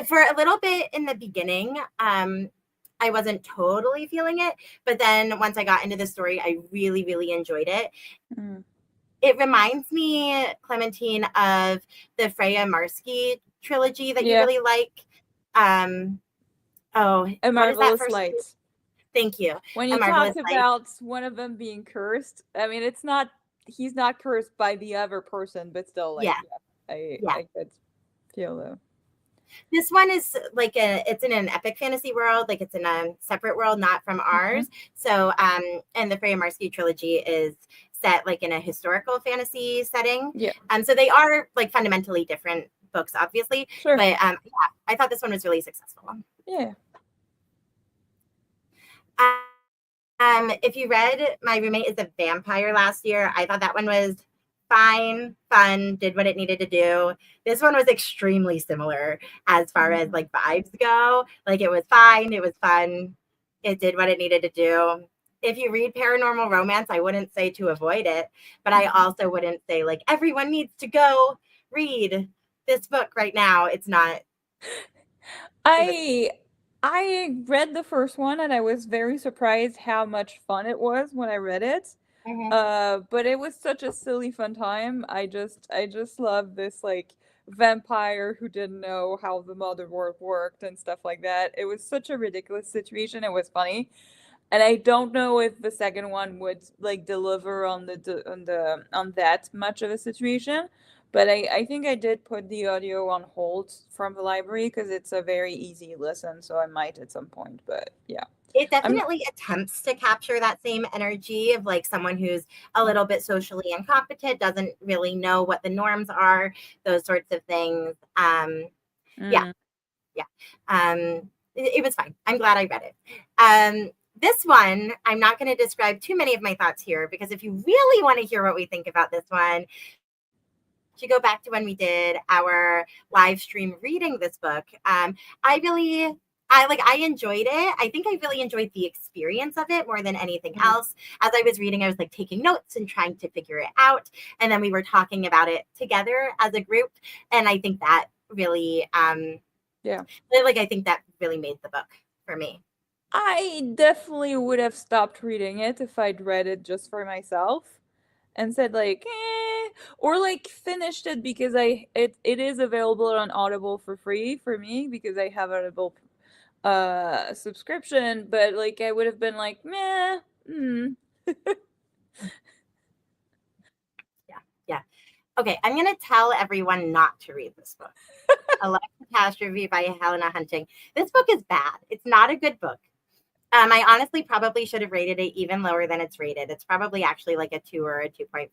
For a little bit in the beginning, I wasn't totally feeling it, but then once I got into the story, I really, really enjoyed it. Mm. It reminds me, Clementine, of the Freya Marsky trilogy that you Yeah, really like. Um, oh, A what is that Marvelous first? Light. Thank you. When A you Marvelous talked Life. about one of them being cursed, I mean, he's not cursed by the other person, but still, like, Yeah, yeah, I yeah. I could feel them. This one is like it's in an epic fantasy world, like it's in a separate world, not from ours. So, and the Freya Marsky trilogy is set like in a historical fantasy setting. Yeah. So they are like fundamentally different books, obviously. Sure. But yeah, I thought this one was really successful. Yeah. If you read My Roommate is a Vampire last year, I thought that one was fine, fun, did what it needed to do. This one was extremely similar as far as like vibes go. Like it was fine, it was fun, it did what it needed to do. If you read paranormal romance, I wouldn't say to avoid it, but I also wouldn't say like everyone needs to go read this book right now. It's not. I read the first one and I was very surprised how much fun it was when I read it. Mhm. But it was such a silly fun time. I just love this like vampire who didn't know how the mother world worked and stuff like that. It was such a ridiculous situation. It was funny. And I don't know if the second one would like deliver on on that much of a situation. But I think I did put the audio on hold from the library because it's a very easy listen, so I might at some point. But yeah. It I'm definitely attempts to capture that same energy of like someone who's a little bit socially incompetent, doesn't really know what the norms are, those sorts of things. Yeah, mm, yeah. It was fine. I'm glad I read it. This one, I'm not going to describe too many of my thoughts here because if you really want to hear what we think about this one, to go back to when we did our live stream reading this book, I enjoyed it. I think I really enjoyed the experience of it more than anything else. As I was reading, I was like taking notes and trying to figure it out, and then we were talking about it together as a group, and I think that really yeah. like I think that really made the book for me. I definitely would have stopped reading it if I'd read it just for myself and said like, or like finished it because it is available on Audible for free for me because I have Audible subscription, but like I would have been like, meh, Yeah, yeah. Okay, I'm gonna tell everyone not to read this book. A Life Catastrophe by Helena Hunting. This book is bad. It's not a good book. I honestly probably should have rated it even lower than it's rated. It's probably actually like a 2 or a 2.5.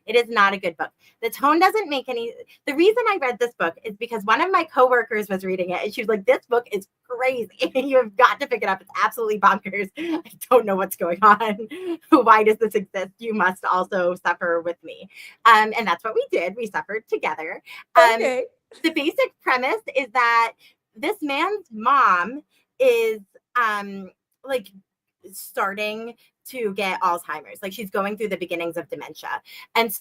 It is not a good book. The tone doesn't make any. The reason I read this book is because one of my coworkers was reading it and she was like, "This book is crazy. You have got to pick it up. It's absolutely bonkers. I don't know what's going on. Why does this exist? You must also suffer with me." And that's what we did. We suffered together. okay. The basic premise is that this man's mom is like starting to get Alzheimer's. Like she's going through the beginnings of dementia. And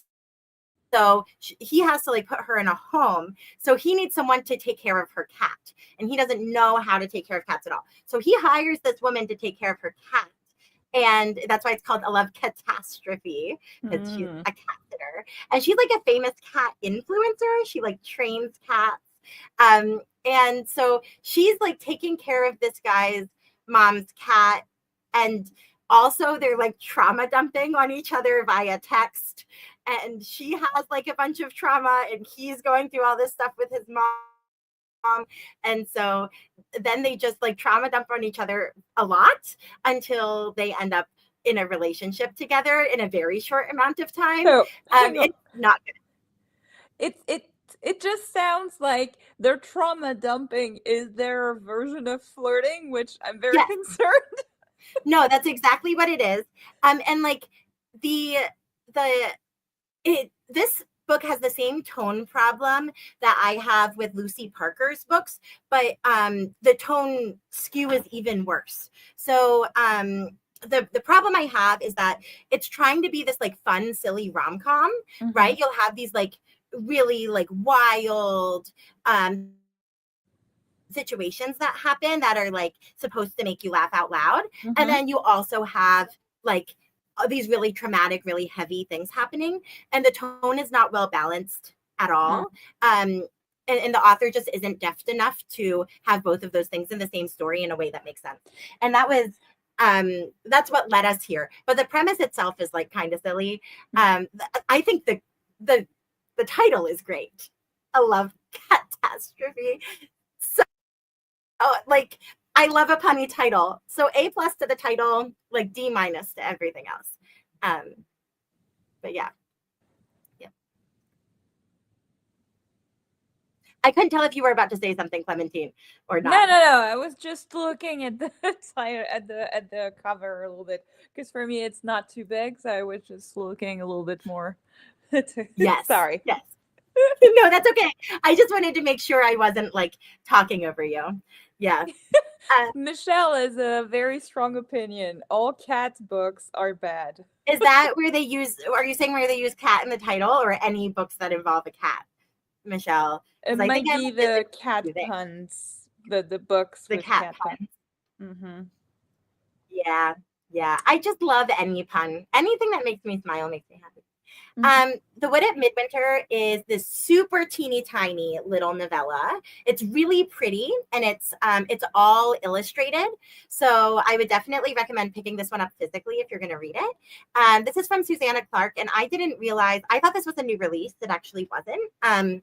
so he has to like put her in a home. So he needs someone to take care of her cat. And he doesn't know how to take care of cats at all. So he hires this woman to take care of her cat. And that's why it's called A Love Catastrophe, because she's a cat sitter. And she's like a famous cat influencer. She like trains cats. And so she's like taking care of this guy's mom's cat, and also they're like trauma dumping on each other via text, and she has like a bunch of trauma and he's going through all this stuff with his mom, and so then they just like trauma dump on each other a lot until they end up in a relationship together in a very short amount of time. So It's not good. it just sounds like their trauma dumping is their version of flirting, which I'm very Yes. concerned. No, that's exactly what it is. And like the this book has the same tone problem that I have with Lucy Parker's books, but the tone skew is even worse. So the problem I have is that it's trying to be this like fun, silly rom-com, right? You'll have these like really like wild situations that happen that are like supposed to make you laugh out loud. And then you also have like these really traumatic, really heavy things happening. And the tone is not well balanced at all. And the author just isn't deft enough to have both of those things in the same story in a way that makes sense. And that was that's what led us here. But the premise itself is like kind of silly. I think the title is great. A Love Catastrophe. Oh, like I love a punny title. So A plus to the title, like D minus to everything else. But yeah. Yeah. I couldn't tell if you were about to say something, Clementine, or No, not. no, no. I was just looking at the at the cover a little bit because for me it's not too big, so I was just looking a little bit more. Yes. Sorry. Yes. No, that's okay. I just wanted to make sure I wasn't like talking over you. Yeah. Michelle has a very strong opinion. All cat books are bad. Is that where they use, are you saying where they use cat in the title or any books that involve a cat, Michelle? It Because I think might I be might the cat disagree there. puns, the books The with cat cat puns. pun. Mm-hmm. Yeah. Yeah. I just love any pun. Anything that makes me smile makes me happy. Mm-hmm. The Wood at Midwinter is this super teeny tiny little novella. It's really pretty and it's all illustrated. So I would definitely recommend picking this one up physically if you're going to read it. This is from Susanna Clark, and I didn't realize, I thought this was a new release. It actually wasn't.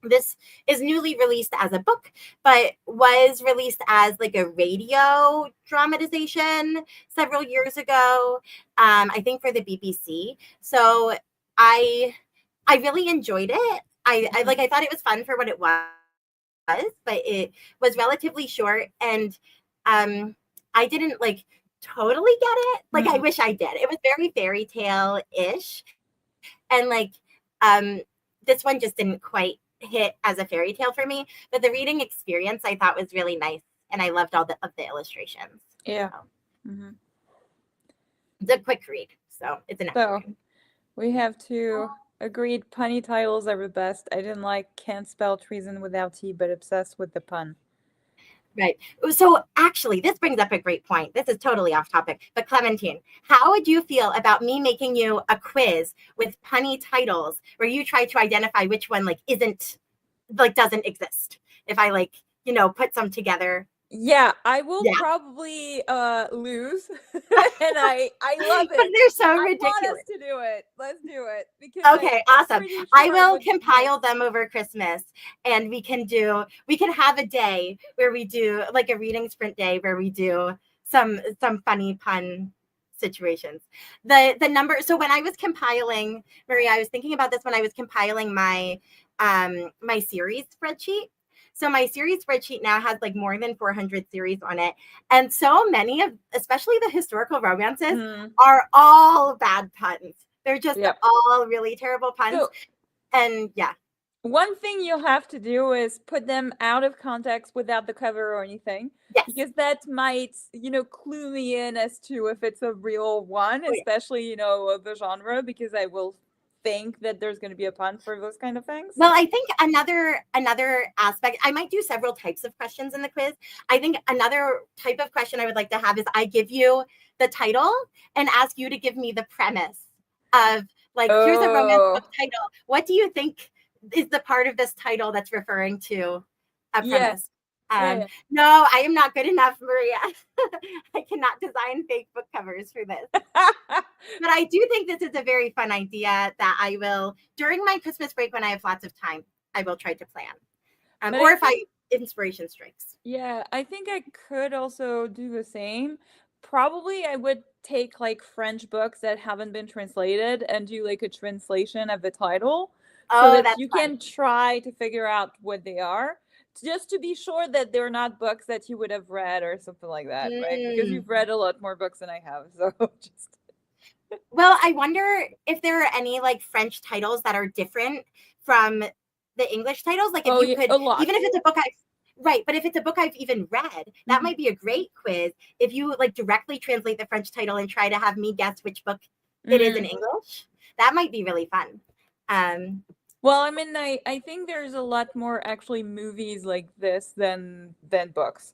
This is newly released as a book, but was released as like a radio dramatization several years ago, I think for the BBC. So I I really enjoyed it. I Mm-hmm. like, I thought it was fun for what it was, but it was relatively short, and I didn't like totally get it. Like I Mm. wish I did. It was very fairy tale ish, and like um this one just didn't quite hit as a fairy tale for me, but the reading experience I thought was really nice, and I loved all of the illustrations. Yeah. So Mm-hmm. it's a quick read, so it's an So afternoon. we have two agreed punny titles are the best. I didn't like Can't Spell Treason Without T, but obsessed with the pun. Right. So actually, this brings up a great point. This is totally off topic, but Clementine, how would you feel about me making you a quiz with punny titles where you try to identify which one like isn't, like doesn't exist? If I like, put some together. Yeah, I will Yeah. probably lose. And I love Because it. they're so I want us ridiculous. to do it. Let's do it because Okay, I'm awesome. pretty I sure I will would miss. compile them over Christmas, and we can have a day where we do like a reading sprint day where we do some funny pun situations. The number, so when I was compiling, Maria, I was thinking about this when I was compiling my series spreadsheet. So my series spreadsheet now has like more than 400 series on it, and so many of, especially the historical romances, Mm, are all bad puns. They're just yep. all really terrible puns. So And yeah, one thing you'll have to do is put them out of context without the cover or anything, yes. because that might, clue me in as to if it's a real one, Oh, yeah. especially, of the genre, because I will think that there's going to be a pun for those kind of things. Well, I think another aspect, I might do several types of questions in the quiz. I think another type of question I would like to have is I give you the title and ask you to give me the premise of, like, here's a romance book Oh, title. What do you think is the part of this title that's referring to a yeah, premise? yeah, No, I am not good enough, Maria. I cannot design fake book covers for this. yeah. But I do think this is a very fun idea that I will, during my Christmas break when I have lots of time, I will try to plan. But Or I if I think, inspiration strikes. yeah, I think I could also do the same. Probably I would take like French books that haven't been translated and do like a translation of the title so Oh, that that's you fun. can try to figure out what they are, just to be sure that they're not books that you would have read or something like that, right? Because Mm. you've read a lot more books than I have, so just Well, I wonder if there are any like French titles that are different from the English titles. Like if oh you yeah, could, a lot. even if it's a book right, but if it's a book I've even read, that Mhm. might be a great quiz. If you like directly translate the French title and try to have me guess which book it is in Mm. English, that might be really fun. Um, Well, I mean, I think there's a lot more actually movies like this than books.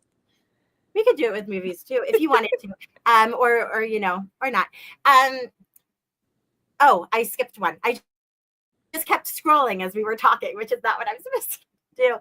We could do it with movies too if you wanted to, or or not. Um, oh, I skipped one. I just kept scrolling as we were talking, which is not what I'm supposed to do.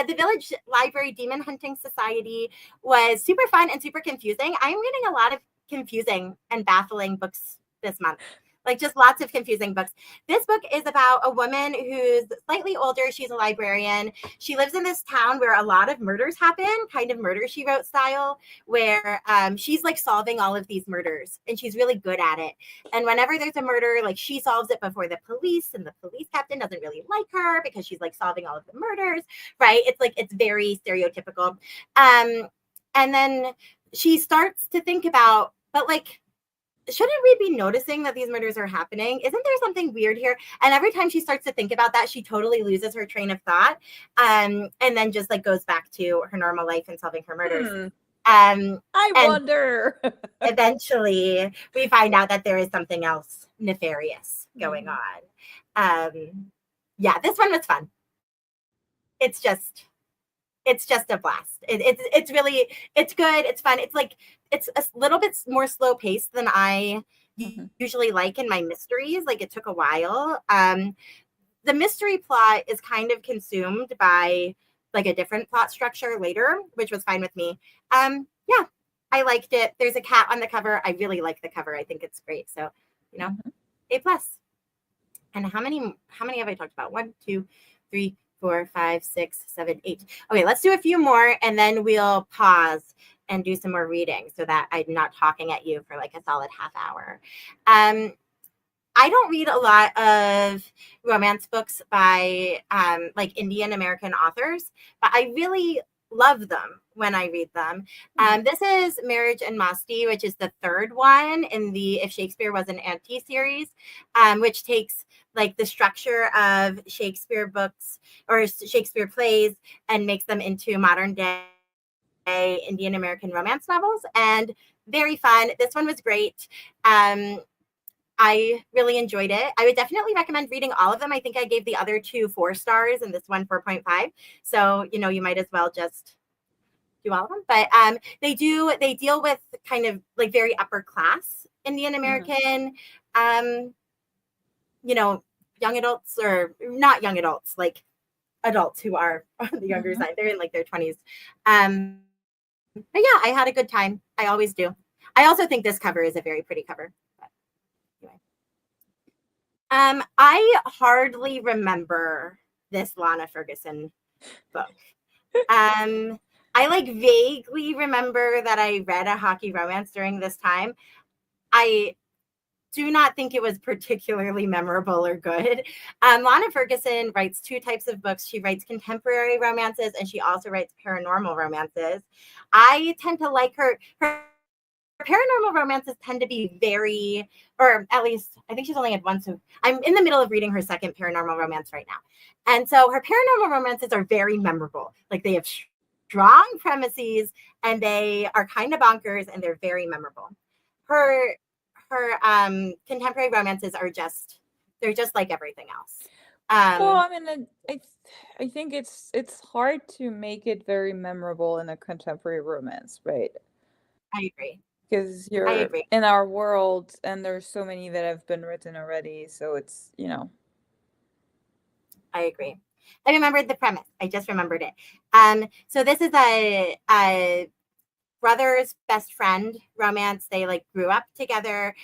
The Village Library Demon Hunting Society was super fun and super confusing. I'm reading a lot of confusing and baffling books this month. like just lots of confusing books. This book is about a woman who's slightly older. She's a librarian. She lives in this town where a lot of murders happen, kind of Murder, She Wrote style, where she's like solving all of these murders, and she's really good at it. And whenever there's a murder, like she solves it before the police, and the police captain doesn't really like her because she's like solving all of the murders, right? It's like, it's very stereotypical. And then she starts to think about, but like, shouldn't we be noticing that these murders are happening? Isn't there something weird here? And every time she starts to think about that, she totally loses her train of thought, and then just like goes back to her normal life and solving her murders. I And wonder. eventually we find out that there is something else nefarious going on. Yeah, this one was fun. It's just a blast. It's really, it's good. It's fun. It's like, it's a little bit more slow paced than I usually like in my mysteries. Like, it took a while. The mystery plot is kind of consumed by like a different plot structure later, which was fine with me. Yeah, I liked it. There's a cat on the cover. I really like the cover. I think it's great. So, you know, A plus. And how many have I talked about? 1, 2, 3, 4, 5, 6, 7, 8. Okay, let's do a few more, and then we'll pause and do some more reading so that I'm not talking at you for like a solid half hour. I don't read a lot of romance books by like Indian American authors, but I really love them when I read them. This is Marriage and Masti, which is the third one in the If Shakespeare Was an Auntie series, which takes like the structure of Shakespeare books or Shakespeare plays and makes them into modern day Indian American romance novels, and very fun. This one was great. I really enjoyed it. I would definitely recommend reading all of them. I think I gave the other 2 4 stars and this one 4.5. So, you know, you might as well just do all of them. But they deal with kind of like very upper class Indian American, you know, young adults, or not young adults, like adults who are on the younger side. They're in like their 20s. But yeah, I had a good time. I always do. I also think this cover is a very pretty cover. But anyway. I hardly remember this Lana Ferguson book. I like vaguely remember that I read a hockey romance during this time. I do not think it was particularly memorable or good. Lana Ferguson writes 2 types of books. She writes contemporary romances, and she also writes paranormal romances. I tend to like her paranormal romances tend to be very, or at least I think she's only had one. So I'm in the middle of reading her second paranormal romance right now. And so her paranormal romances are very memorable. Like, they have strong premises and they are kind of bonkers and they're very memorable. Her contemporary romances are just, they're just like everything else. Well, I mean, I think it's hard to make it very memorable in a contemporary romance, right? I agree. Because I you're agree. in our world and there's so many that have been written already, so it's, you know. I agree. I remembered the premise. I just remembered it. So this is a brother's best friend romance. They like grew up together.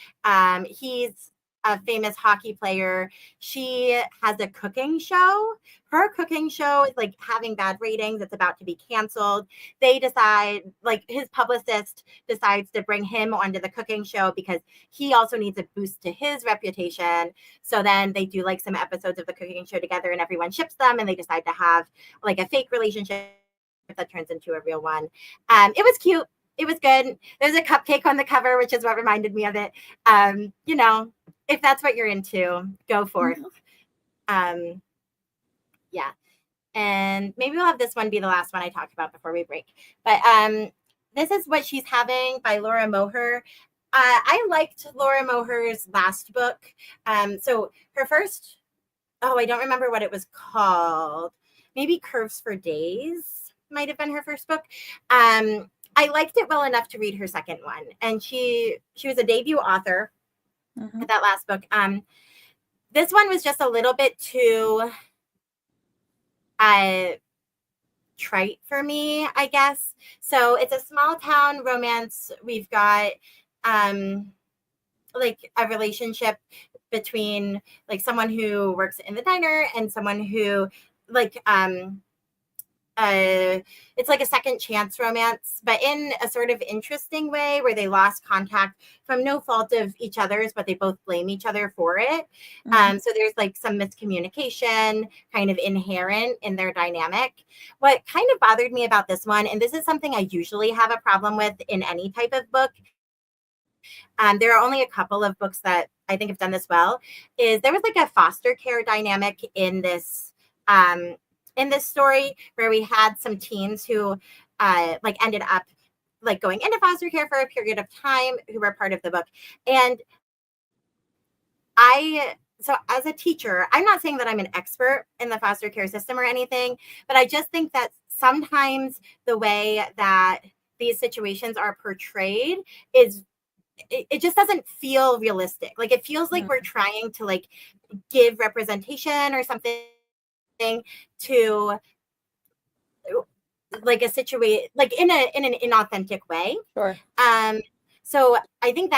He's a famous hockey player. She has a cooking show. Her cooking show is like having bad ratings. It's about to be canceled. They decide, like, his publicist decides to bring him onto the cooking show because he also needs a boost to his reputation. So then they do like some episodes of the cooking show together, and everyone ships them, and they decide to have like a fake relationship that turns into a real one. It was cute. It was good. There's a cupcake on the cover, which is what reminded me of it. You know, if that's what you're into, go forth. Yeah. And maybe we'll have this one be the last one I talk about before we break. But this is What She's Having by Laura Moher. I liked Laura Moher's last book. So her first, I don't remember what it was called. Maybe Curves for Days might have been her first book. I liked it well enough to read her second one. And she was a debut author with that last book. This one was just a little bit too trite for me, I guess. So it's a small town romance. We've got like a relationship between like someone who works in the diner and someone who like it's like a second chance romance, but in a sort of interesting way where they lost contact from no fault of each other's, but they both blame each other for it. So there's like some miscommunication kind of inherent in their dynamic. What kind of bothered me about this one, and this is something I usually have a problem with in any type of book, there are only a couple of books that I think have done this well, is there was like a foster care dynamic in this story where we had some teens who like ended up like going into foster care for a period of time who were part of the book. And so as a teacher, I'm not saying that I'm an expert in the foster care system or anything, but I just think that sometimes the way that these situations are portrayed is it just doesn't feel realistic. Like it feels like we're trying to like give representation or something to like a situation like in an inauthentic way. Sure. So I think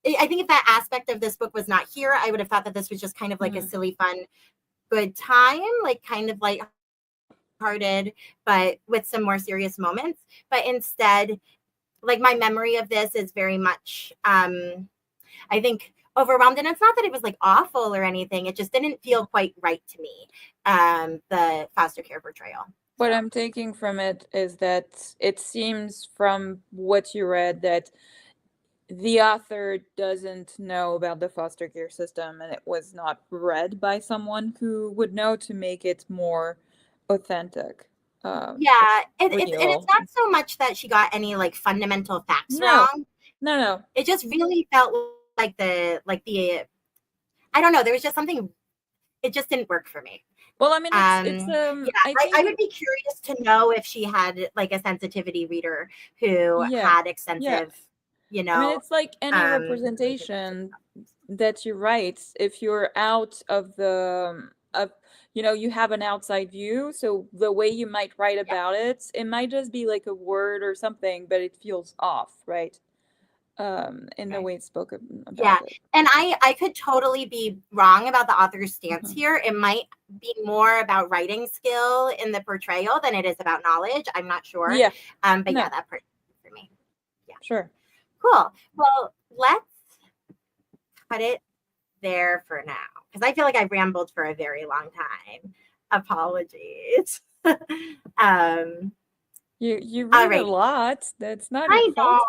if that aspect of this book was not here, I would have thought that this was just kind of like a silly, fun, good time, like kind of lighthearted, but with some more serious moments. But instead, like my memory of this is very much, I think, overwhelmed. And it's not that it was like awful or anything. It just didn't feel quite right to me, the foster care portrayal. What I'm taking from it is that it seems from what you read that the author doesn't know about the foster care system and it was not read by someone who would know to make it more authentic. Yeah, it's not so much that she got any like fundamental facts wrong. No. It just really felt like the I don't know. There was just something. It just didn't work for me. Well, I mean, I would be curious to know if she had like a sensitivity reader who had extensive, you know. I mean, it's like any representation that you write. If you're out of you have an outside view, so the way you might write about it might just be like a word or something, but it feels off, right? In the way it's spoken about it. And I could totally be wrong about the author's stance here. It might be more about writing skill in the portrayal than it is about knowledge. I'm not sure. Yeah. But that part for me. Yeah. Sure. Cool. Well, let's cut it there for now because I feel like I've rambled for a very long time. Apologies. You read a lot. That's not your fault.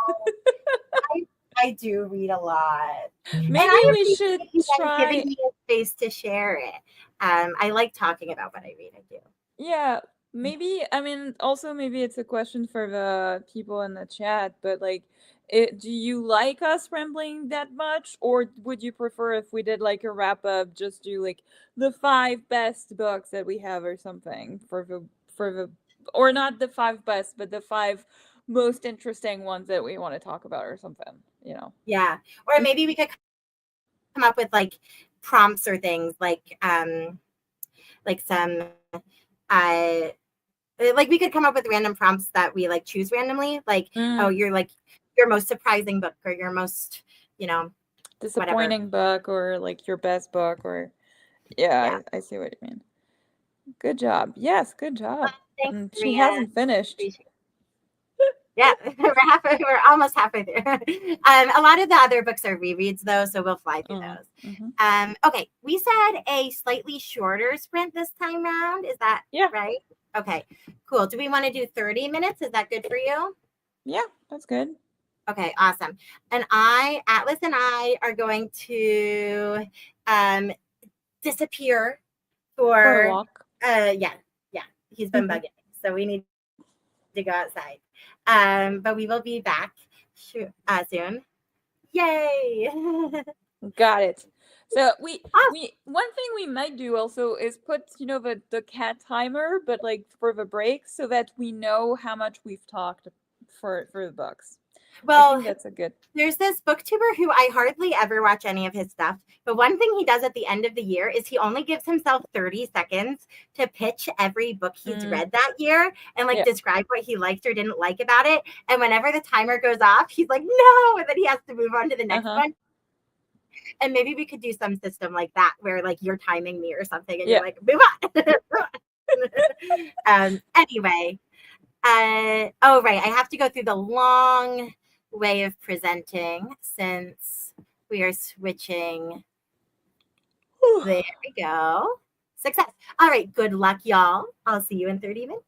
I do read a lot. Maybe we should try giving me a space to share it. I like talking about what I read. I do. Yeah, maybe. I mean, also maybe it's a question for the people in the chat. But like, do you like us rambling that much, or would you prefer if we did like a wrap up, just do like the 5 best books that we have or something for the or not the 5 best, but the 5 most interesting ones that we want to talk about or something, you know? Yeah. Or maybe we could come up with like prompts or things like some like we could come up with random prompts that we like choose randomly, like oh, you're like your most surprising book or your most, disappointing book or like your best book or I see what you mean. Good job. Yes, good job. Thanks, she hasn't finished. Yeah, we're almost halfway through. A lot of the other books are rereads though, so we'll fly through those. Okay, we said a slightly shorter sprint this time round. Is that right? Okay, cool. Do we want to do 30 minutes? Is that good for you? Yeah, that's good. Okay, awesome. And Atlas and I are going to disappear for a walk. He's been bugging me, so we need to go outside. But we will be back soon. Yay! Got it. So we one thing we might do also is put the cat timer, but like for the breaks, so that we know how much we've talked for the books. Well, I think that's a good. There's this booktuber who I hardly ever watch any of his stuff, but one thing he does at the end of the year is he only gives himself 30 seconds to pitch every book he's read that year and like describe what he liked or didn't like about it. And whenever the timer goes off, he's like, no, and then he has to move on to the next one. And maybe we could do some system like that where like you're timing me or something and you're Yeah. like, move on. Anyway, oh, right. I have to go through the long way of presenting since we are switching. There we go. Success. All right. Good luck, y'all. I'll see you in 30 minutes.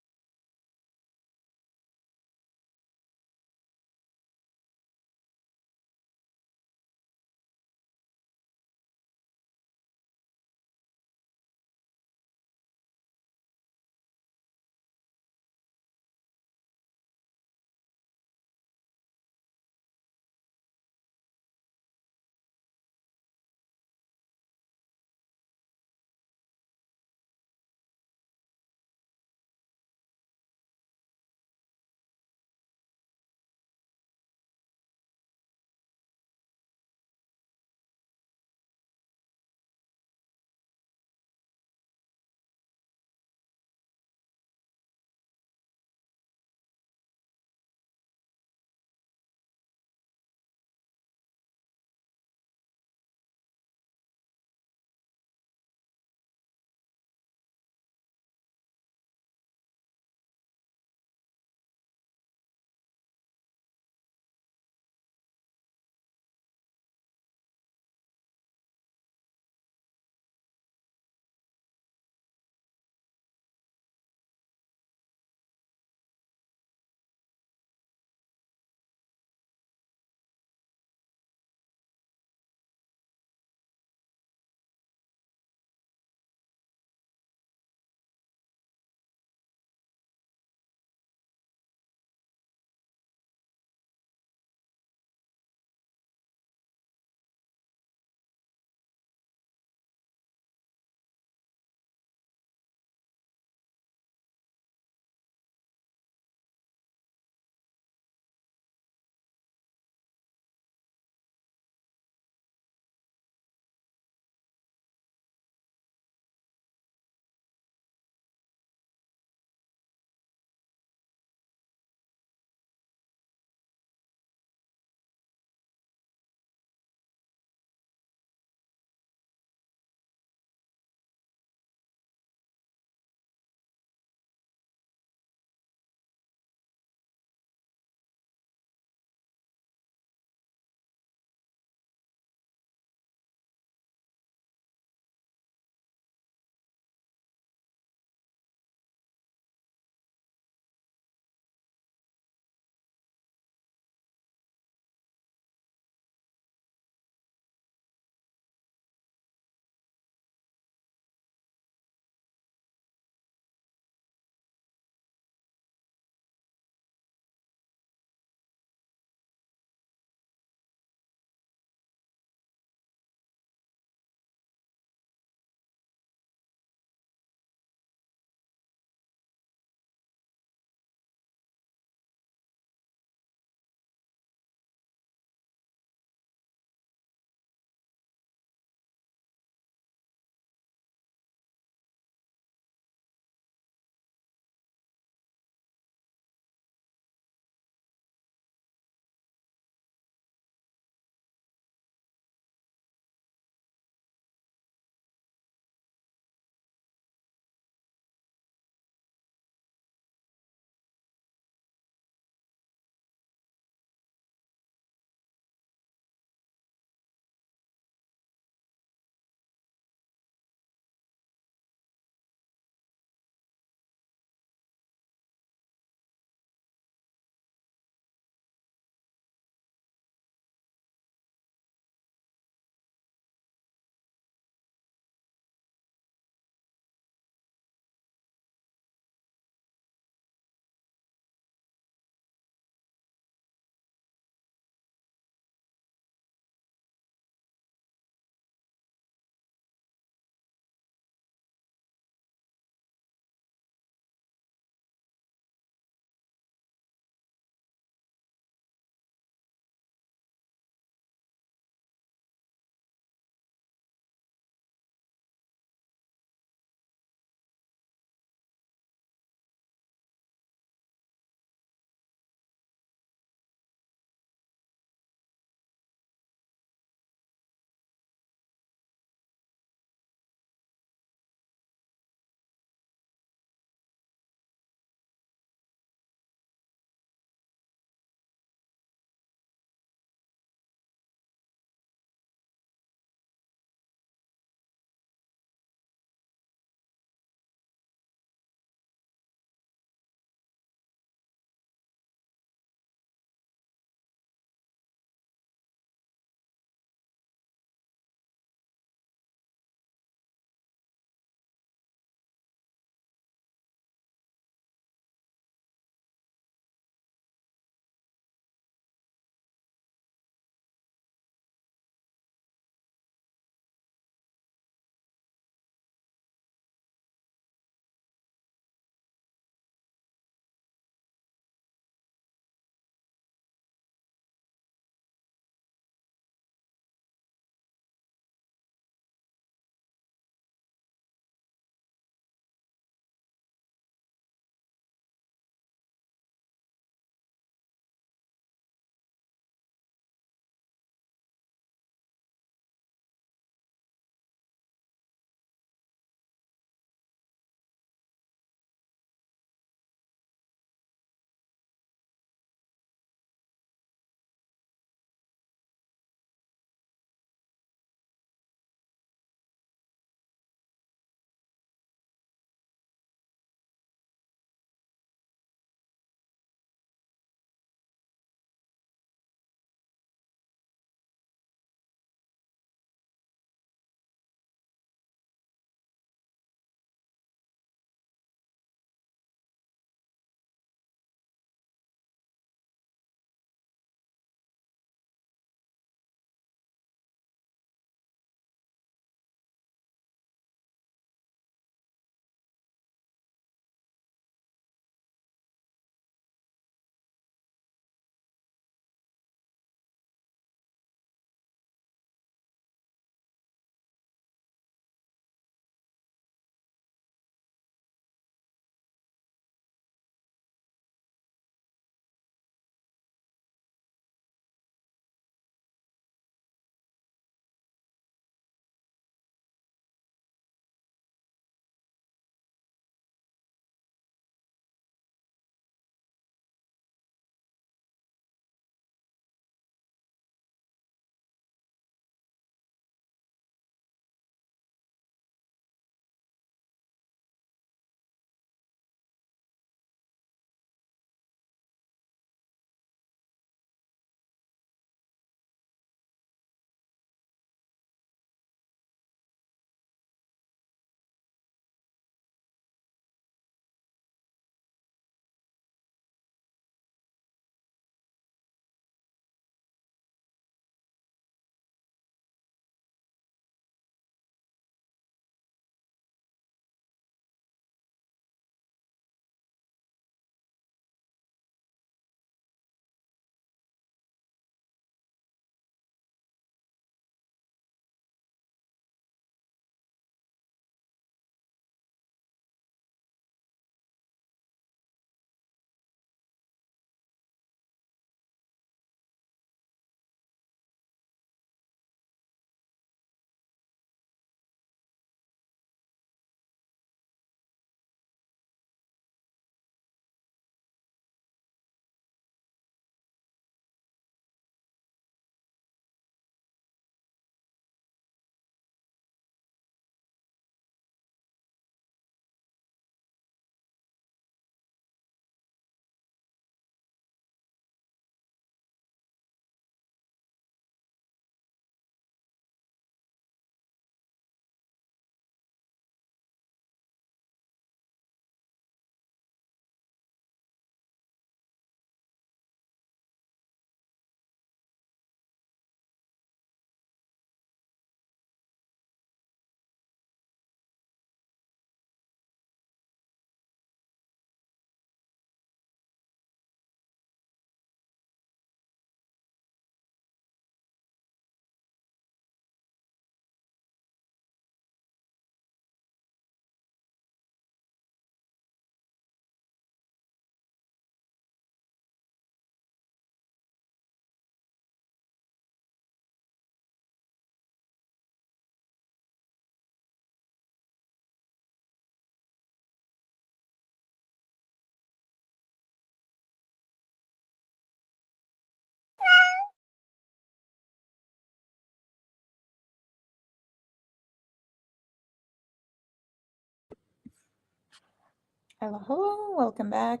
Hello, hello, welcome back.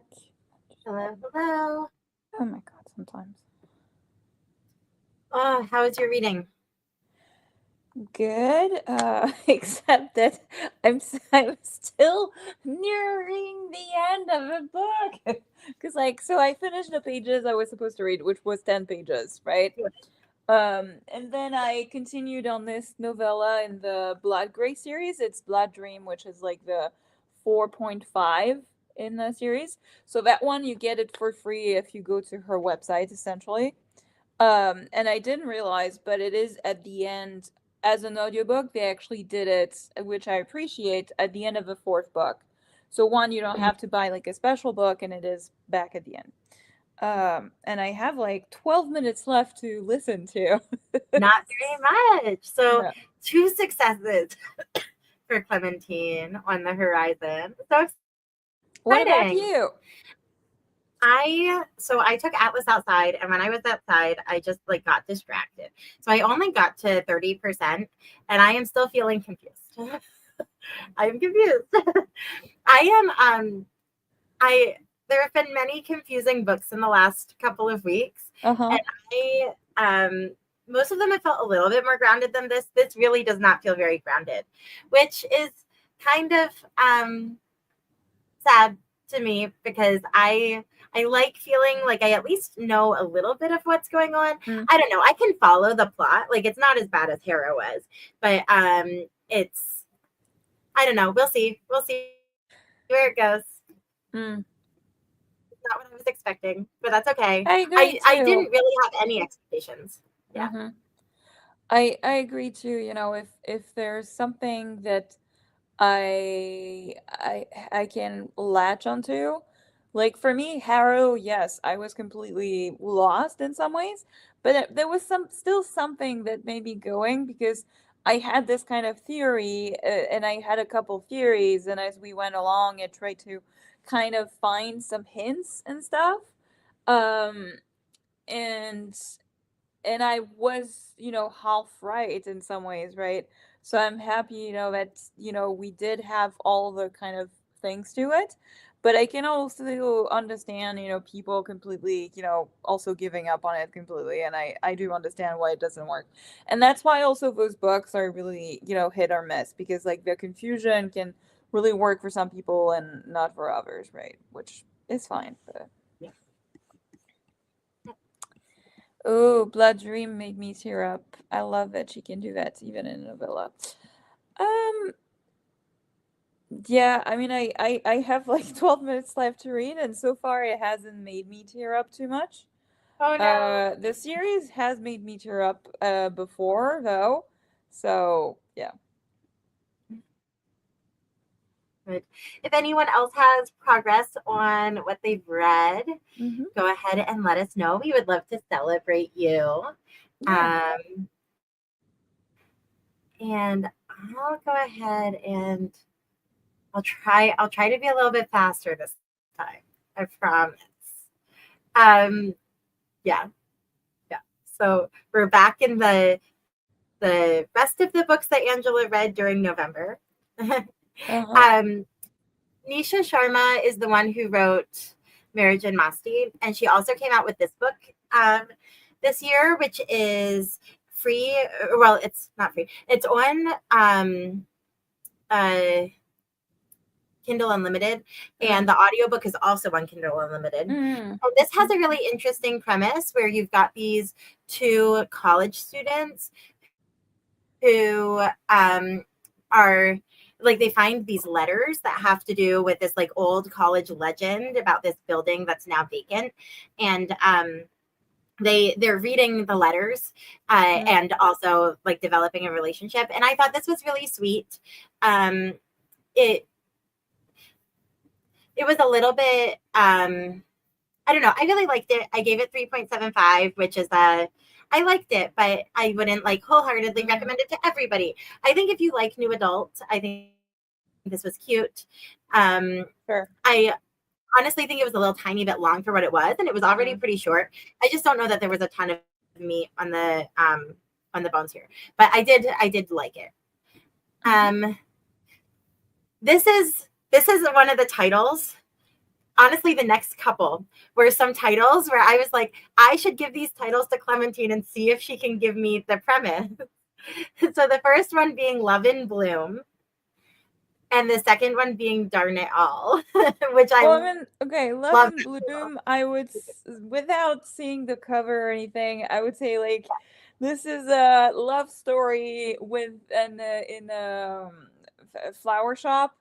Hello, hello. Oh my god, sometimes. Oh, how was your reading? Good, except that I'm still nearing the end of the book. Because, like, so I finished the pages I was supposed to read, which was 10 pages, right? And then I continued on this novella in the Blood Gray series. It's Blood Dream, which is like the 4.5 in the series. So that one you get it for free if you go to her website, essentially. And I didn't realize, but it is at the end as an audiobook. They actually did it, which I appreciate, at the end of the fourth book. So one, you don't have to buy like a special book, and it is back at the end. And I have like 12 minutes left to listen to. Not very much. So Yeah. 2 successes for Clementine on the horizon. So What about exciting. you? I took Atlas outside, and when I was outside, I just like got distracted. So I only got to 30%, and I am still feeling confused. I am confused. I am I there have been many confusing books in the last couple of weeks, Uh-huh. and most of them have felt a little bit more grounded than this. This really does not feel very grounded, which is kind of sad to me because I like feeling like I at least know a little bit of what's going on. Mm. I don't know. I can follow the plot. Like it's not as bad as Harrow was, but it's I don't know. We'll see. We'll see where it goes. Mm. Not what I was expecting, but that's okay. I agree I too. didn't really have any expectations. Yeah. Mm-hmm. I agree too. You know, if there's something that I can latch onto. Like for me, Harrow, yes, I was completely lost in some ways, but there was still something that made me going because I had this kind of theory, and I had a couple theories, and as we went along, I tried to kind of find some hints and stuff. Um, and I was, half right in some ways, right? So I'm happy, that, we did have all the kind of things to it. But I can also understand, people completely, also giving up on it completely. And I do understand why it doesn't work. And that's why also those books are really, hit or miss because like the confusion can really work for some people and not for others, right? Which is fine. But Yeah. oh, Blood Dream made me tear up. I love that she can do that even in a novella. Um, yeah, I mean, I have like 12 minutes left to read, and so far it hasn't made me tear up too much. Oh no. The series has made me tear up before though, so yeah. But if anyone else has progress on what they've read, Mm-hmm. go ahead and let us know. We would love to celebrate you. Yeah. Um, and I'll go ahead and I'll try to be a little bit faster this time. I promise. Um, yeah, yeah. So we're back in the rest of the books that Angela read during November. Uh-huh. Nisha Sharma is the one who wrote Marriage and Masti, and she also came out with this book this year, which is free. Well, it's not free. It's on uh, Kindle Unlimited, Mm. and the audiobook is also on Kindle Unlimited. Mm. And this has a really interesting premise where you've got these two college students who are like they find these letters that have to do with this like old college legend about this building that's now vacant, and they're reading the letters Mm. and also like developing a relationship. And I thought this was really sweet. It it was a little bit I don't know. I really liked it. I gave it 3.75, which is I liked it, but I wouldn't like wholeheartedly Mm. recommend it to everybody. I think if you like new adult, I think this was cute. Sure. I honestly think it was a little tiny bit long for what it was, and it was already Mm. pretty short. I just don't know that there was a ton of meat on the bones here, but I did like it. Mm-hmm. This is this is one of the titles. Honestly, the next couple were some titles where I was like, I should give these titles to Clementine and see if she can give me the premise. So the first one being Love in Bloom, and the second one being Darn It All, which I Well, I mean, okay, Love love in that. Bloom, I would, without seeing the cover or anything, I would say, like, this is a love story with in a flower shop.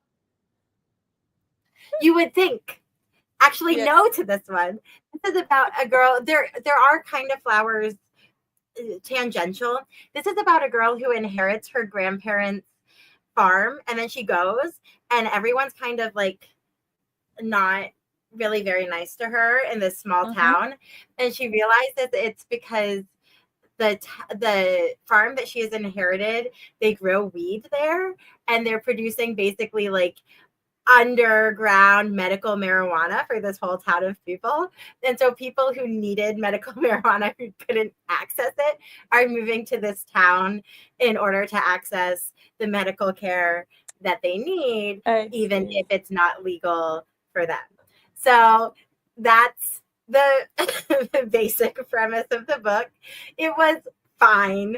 You would think. Actually, Yes. no to this one. This is about a girl. There are kind of flowers tangential. This is about a girl who inherits her grandparents' farm, and then she goes, and everyone's kind of like not really very nice to her in this small Uh-huh. town, and she realizes it's because the farm that she has inherited, they grow weed there, and they're producing basically like underground medical marijuana for this whole town of people. And so people who needed medical marijuana who couldn't access it are moving to this town in order to access the medical care that they need, I even see. if it's not legal for them. So that's the, the basic premise of the book. It was fine.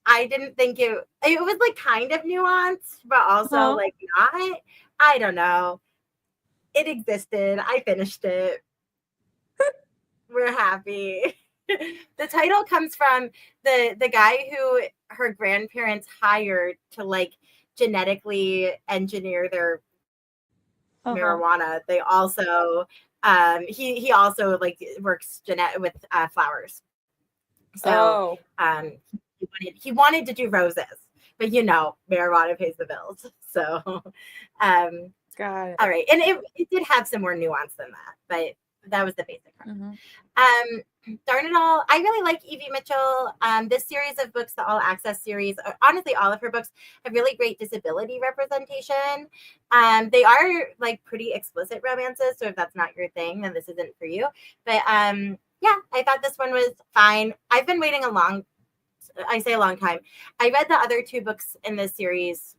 I didn't think it was like kind of nuanced, but also Uh-huh. like not. I don't know. It existed. I finished it. We're happy. The title comes from the guy who her grandparents hired to like genetically engineer their Uh-huh. marijuana. They also he also like works with flowers. So Oh, he wanted to do roses, but marijuana pays the bills. So got all it. right. And it did have some more nuance than that, but that was the basic premise. Mm-hmm. Darn it all. I really like Evie Mitchell. This series of books, the All Access series, honestly, all of her books have really great disability representation. They are like pretty explicit romances. So if that's not your thing, then this isn't for you. But yeah, I thought this one was fine. I've been waiting I say a long time. I read the other two books in this series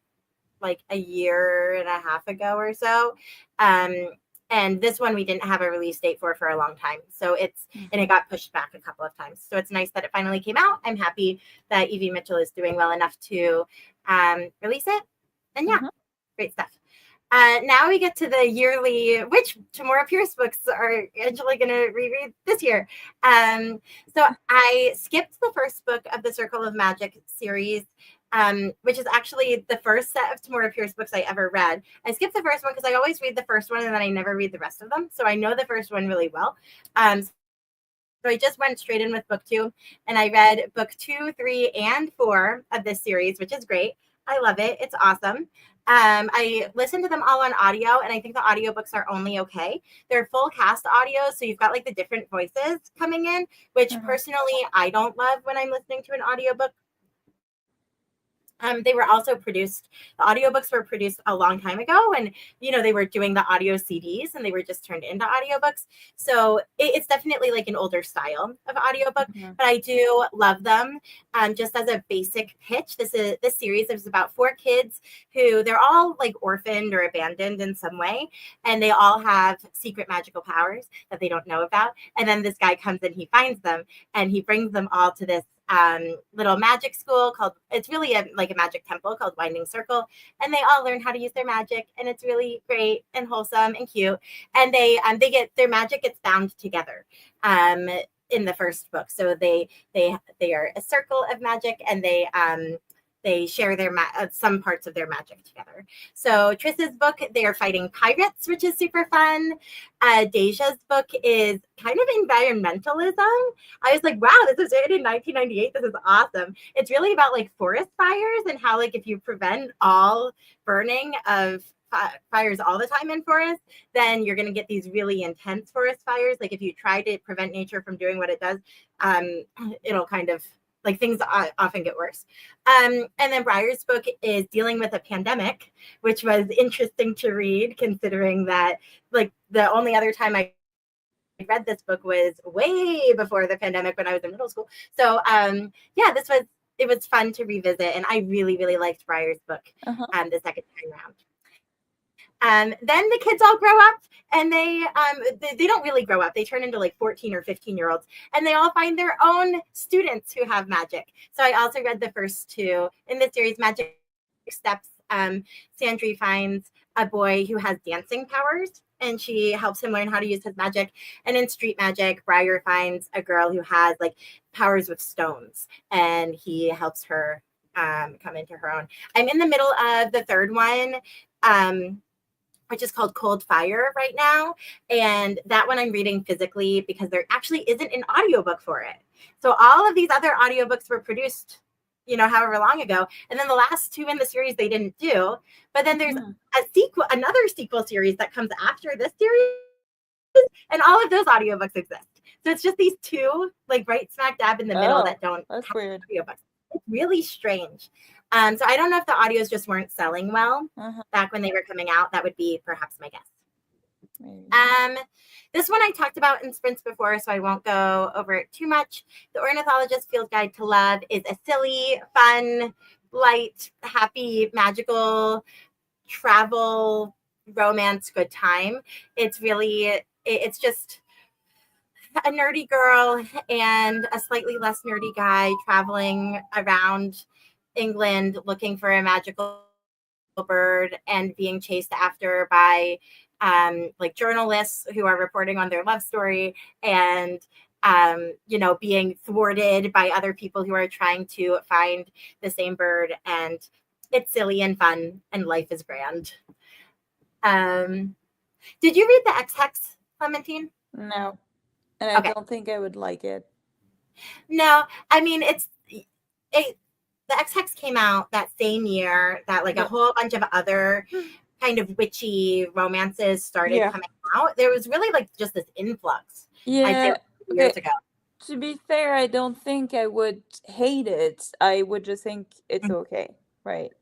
like a year and a half ago or so. Um, and this one we didn't have a release date for a long time. So and Mm-hmm. it got pushed back a couple of times. So it's nice that it finally came out. I'm happy that Evie Mitchell is doing well enough to release it. And yeah, Mm-hmm. great stuff. Now we get to the yearly, which Tamora Pierce books are Angela going to reread this year. So I skipped the first book of the Circle of Magic series, which is actually the first set of Tamora Pierce books I ever read. I skipped the first one because I always read the first one and then I never read the rest of them. So I know the first one really well. So I just went straight in with book 2, and I read book 2, 3, and 4 of this series, which is great. I love it. It's awesome. I listened to them all on audio, and I think the audiobooks are only okay. They're full cast audio, so you've got like the different voices coming in, which Mm-hmm. personally I don't love when I'm listening to an audiobook. They were also produced, the audiobooks were produced a long time ago, and they were doing the audio CDs and they were just turned into audiobooks. So it's definitely like an older style of audiobook, Mm-hmm. but I do love them. Just as a basic pitch, this series is about 4 kids who they're all like orphaned or abandoned in some way, and they all have secret magical powers that they don't know about. And then this guy comes and he finds them, and he brings them all to this little magic school it's really like a magic temple called Winding Circle, and they all learn how to use their magic, and it's really great and wholesome and cute. And they get their magic gets bound together in the first book, so they are a circle of magic, and they share some parts of their magic together. So Triss's book, they are fighting pirates, which is super fun. Deja's book is kind of environmentalism. I was like, wow, this was written in 1998. This is awesome. It's really about like forest fires and how like if you prevent all burning of fires all the time in forests, then you're going to get these really intense forest fires. Like if you try to prevent nature from doing what it does, it'll kind of like things often get worse. And then Breyer's book is dealing with a pandemic, which was interesting to read, considering that like the only other time I read this book was way before the pandemic when I was in middle school. So yeah, it was fun to revisit, and I really, really liked Breyer's book Uh-huh. the second time around. Then the kids all grow up, and they don't really grow up. They turn into like 14 or 15-year-olds, and they all find their own students who have magic. So I also read the first two in the series, Magic Steps. Sandry finds a boy who has dancing powers, and she helps him learn how to use his magic. And in Street Magic, Briar finds a girl who has like powers with stones, and he helps her come into her own. I'm in the middle of the third one, which is called Cold Fire right now. And that one I'm reading physically because there actually isn't an audiobook for it. So all of these other audiobooks were produced, however long ago. And then the last two in the series they didn't do. But then there's another sequel series that comes after this series. And all of those audiobooks exist. So it's just these two, like right smack dab in the middle that don't have weird. audiobooks. It's really strange. So I don't know if the audios just weren't selling well back when they were coming out. That would be perhaps my guess. This one I talked about in sprints before, so I won't go over it too much. The Ornithologist Field Guide to Love is a silly, fun, light, happy, magical travel romance good time. It's just a nerdy girl and a slightly less nerdy guy traveling around England looking for a magical bird and being chased after by like journalists who are reporting on their love story, and being thwarted by other people who are trying to find the same bird. And it's silly and fun, and life is grand. Did you read the X-Hex, Clementine? No. And I don't think I would like it. No, I mean, the X-Hex came out that same year that like a whole bunch of other kind of witchy romances started coming out. There was really like just this influx. Yeah. Years ago. To be fair, I don't think I would hate it. I would just think it's okay, right?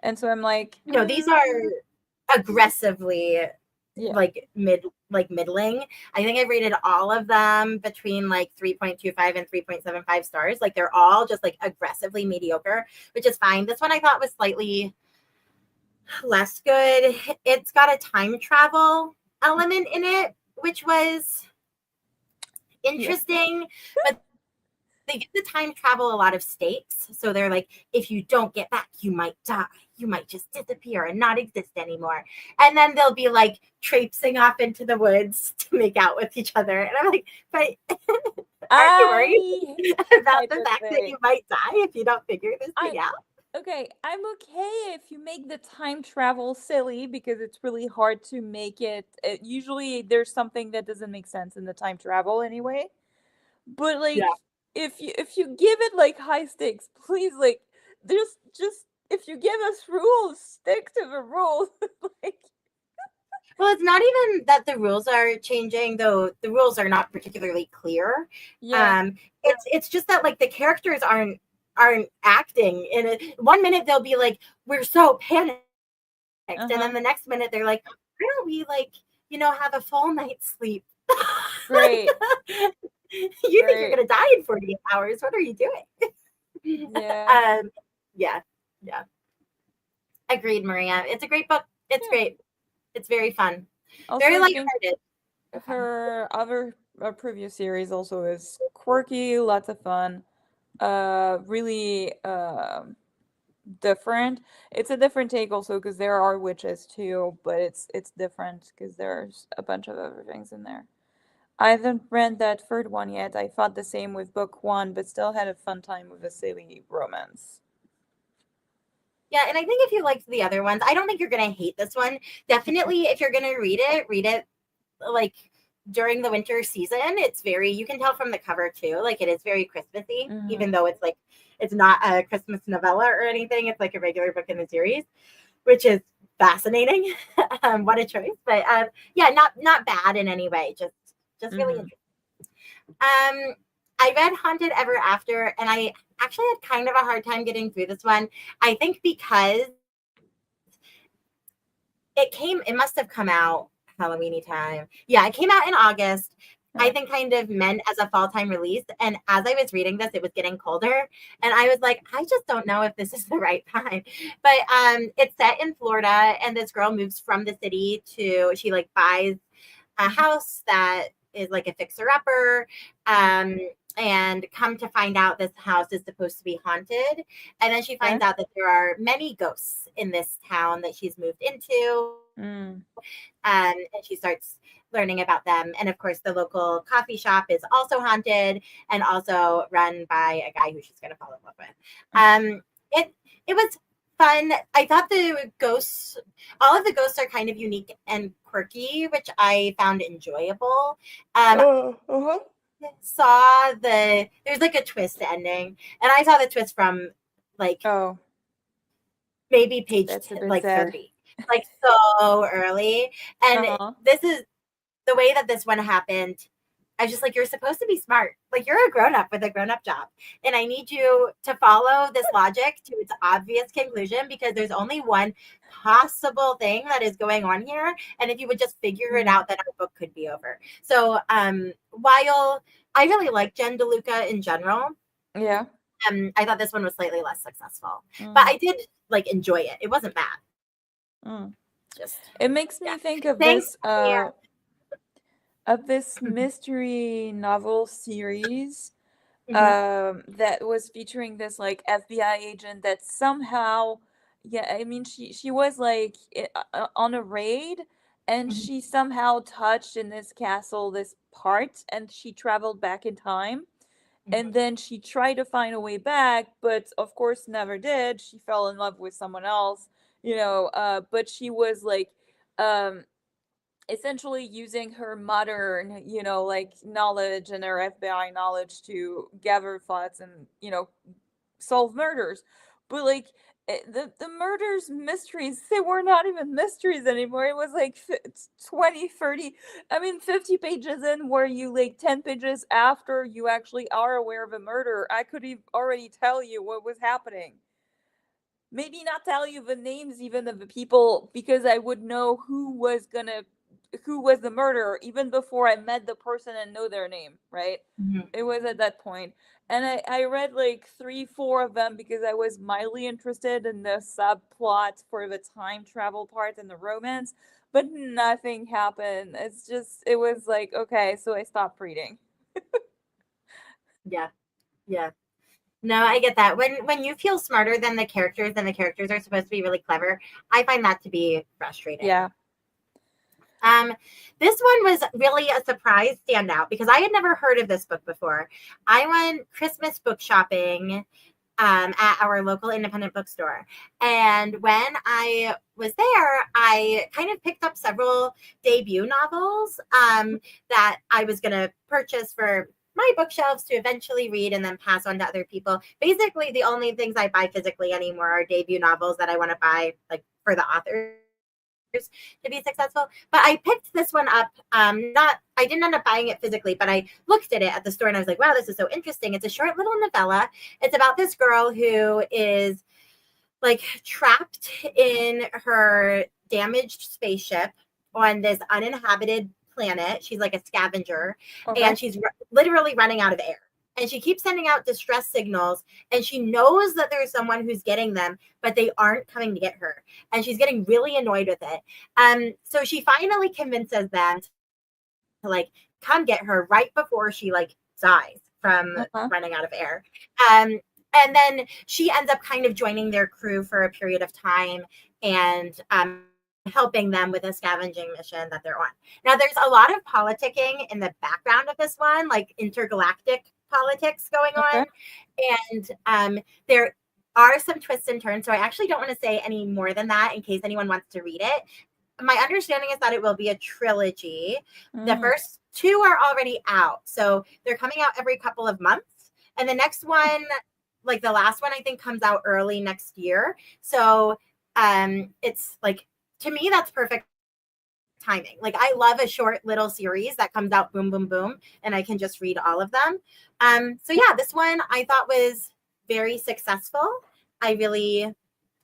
And so I'm like, no, these are aggressively like middling. I think I rated all of them between like 3.25 and 3.75 stars. Like they're all just like aggressively mediocre, which is fine. This one I thought was slightly less good. It's got a time travel element in it, which was interesting, but they give the time travel a lot of stakes. So they're like, if you don't get back, you might die. You might just disappear and not exist anymore. And then they'll be like traipsing off into the woods to make out with each other. And I'm like, but aren't you worried about the fact that you might die if you don't figure this thing out? Okay, I'm okay if you make the time travel silly because it's really hard to make it. Usually there's something that doesn't make sense in the time travel anyway. But like if you give it like high stakes, please, like there's just, if you give us rules, stick to the rules. Like, well, it's not even that the rules are changing, though the rules are not particularly clear. It's just that like the characters aren't acting in it. One minute they'll be like, we're so panicked, and then the next minute they're like, why don't we like have a full night's sleep? Great. You think you're gonna die in 48 hours? What are you doing? Yeah. Agreed, Maria. It's a great book. It's great. It's very fun. Also, very lighthearted. Her other previous series also is quirky, lots of fun. Really different. It's a different take also because there are witches too, but it's different because there's a bunch of other things in there. I haven't read that third one yet. I thought the same with book one, but still had a fun time with a silly romance. Yeah, and I think if you liked the other ones, I don't think you're going to hate this one. Definitely, if you're going to read it like during the winter season. It's very, you can tell from the cover too, like it is very Christmassy, even though it's like, it's not a Christmas novella or anything. It's like a regular book in the series, which is fascinating. What a choice. But yeah, not bad in any way. Just really interesting. I read Haunted Ever After, and I actually had kind of a hard time getting through this one. I think because it must have come out Halloween-y time. Yeah, it came out in August, I think kind of meant as a fall time release. And as I was reading this, it was getting colder. And I was like, I just don't know if this is the right time. But it's set in Florida, and this girl moves from the city she like buys a house that is like a fixer upper. And come to find out, this house is supposed to be haunted. And then she finds out that there are many ghosts in this town that she's moved into. And she starts learning about them. And of course, the local coffee shop is also haunted and also run by a guy who she's going to fall in love with. It was fun. I thought all of the ghosts are kind of unique and quirky, which I found enjoyable. There's like a twist ending, and I saw the twist from like maybe page like 30, like so early. And this is the way that this one happened. I was just like, you're supposed to be smart. Like, you're a grown-up with a grown-up job. And I need you to follow this logic to its obvious conclusion, because there's only one possible thing that is going on here. And if you would just figure it out, then our book could be over. So while I really like Jen DeLuca in general, I thought this one was slightly less successful. But I did like enjoy it. It wasn't bad. It makes me think of this mystery novel series that was featuring this like FBI agent that somehow she was like on a raid, and she somehow touched in this castle this part, and she traveled back in time, and then she tried to find a way back, but of course never did. She fell in love with someone else, but she was like essentially using her modern, like knowledge and her FBI knowledge to gather thoughts and, solve murders. But like the murders mysteries, they were not even mysteries anymore. It was like 20, 30, 50 pages in, where you like 10 pages after you actually are aware of a murder, I could already tell you what was happening. Maybe not tell you the names even of the people, because I would know who was the murderer even before I met the person and know their name, right? It was at that point. And I read like 3-4 of them because I was mildly interested in the subplot for the time travel part and the romance, but nothing happened. It was like, okay, so I stopped reading. Yeah. No, I get that. When you feel smarter than the characters and the characters are supposed to be really clever, I find that to be frustrating. Yeah. This one was really a surprise standout because I had never heard of this book before. I went Christmas book shopping at our local independent bookstore. And when I was there, I kind of picked up several debut novels that I was going to purchase for my bookshelves to eventually read and then pass on to other people. Basically, the only things I buy physically anymore are debut novels that I want to buy like for the authors to be successful. But I picked this one up. I didn't end up buying it physically, but I looked at it at the store and I was like, wow, this is so interesting. It's a short little novella. It's about this girl who is like trapped in her damaged spaceship on this uninhabited planet. She's like a scavenger, and she's literally running out of air. And she keeps sending out distress signals, and she knows that there's someone who's getting them, but they aren't coming to get her. And she's getting really annoyed with it. So she finally convinces them to like come get her right before she like dies from running out of air. And then she ends up kind of joining their crew for a period of time and helping them with a scavenging mission that they're on. Now, there's a lot of politicking in the background of this one, like intergalactic politics going on. And there are some twists and turns. So I actually don't want to say any more than that in case anyone wants to read it. My understanding is that it will be a trilogy. The first 2 are already out. So they're coming out every couple of months. And the next one, like the last one, I think comes out early next year. So it's like, to me, that's perfect timing. Like, I love a short little series that comes out boom, boom, boom, and I can just read all of them. So yeah, this one I thought was very successful. I really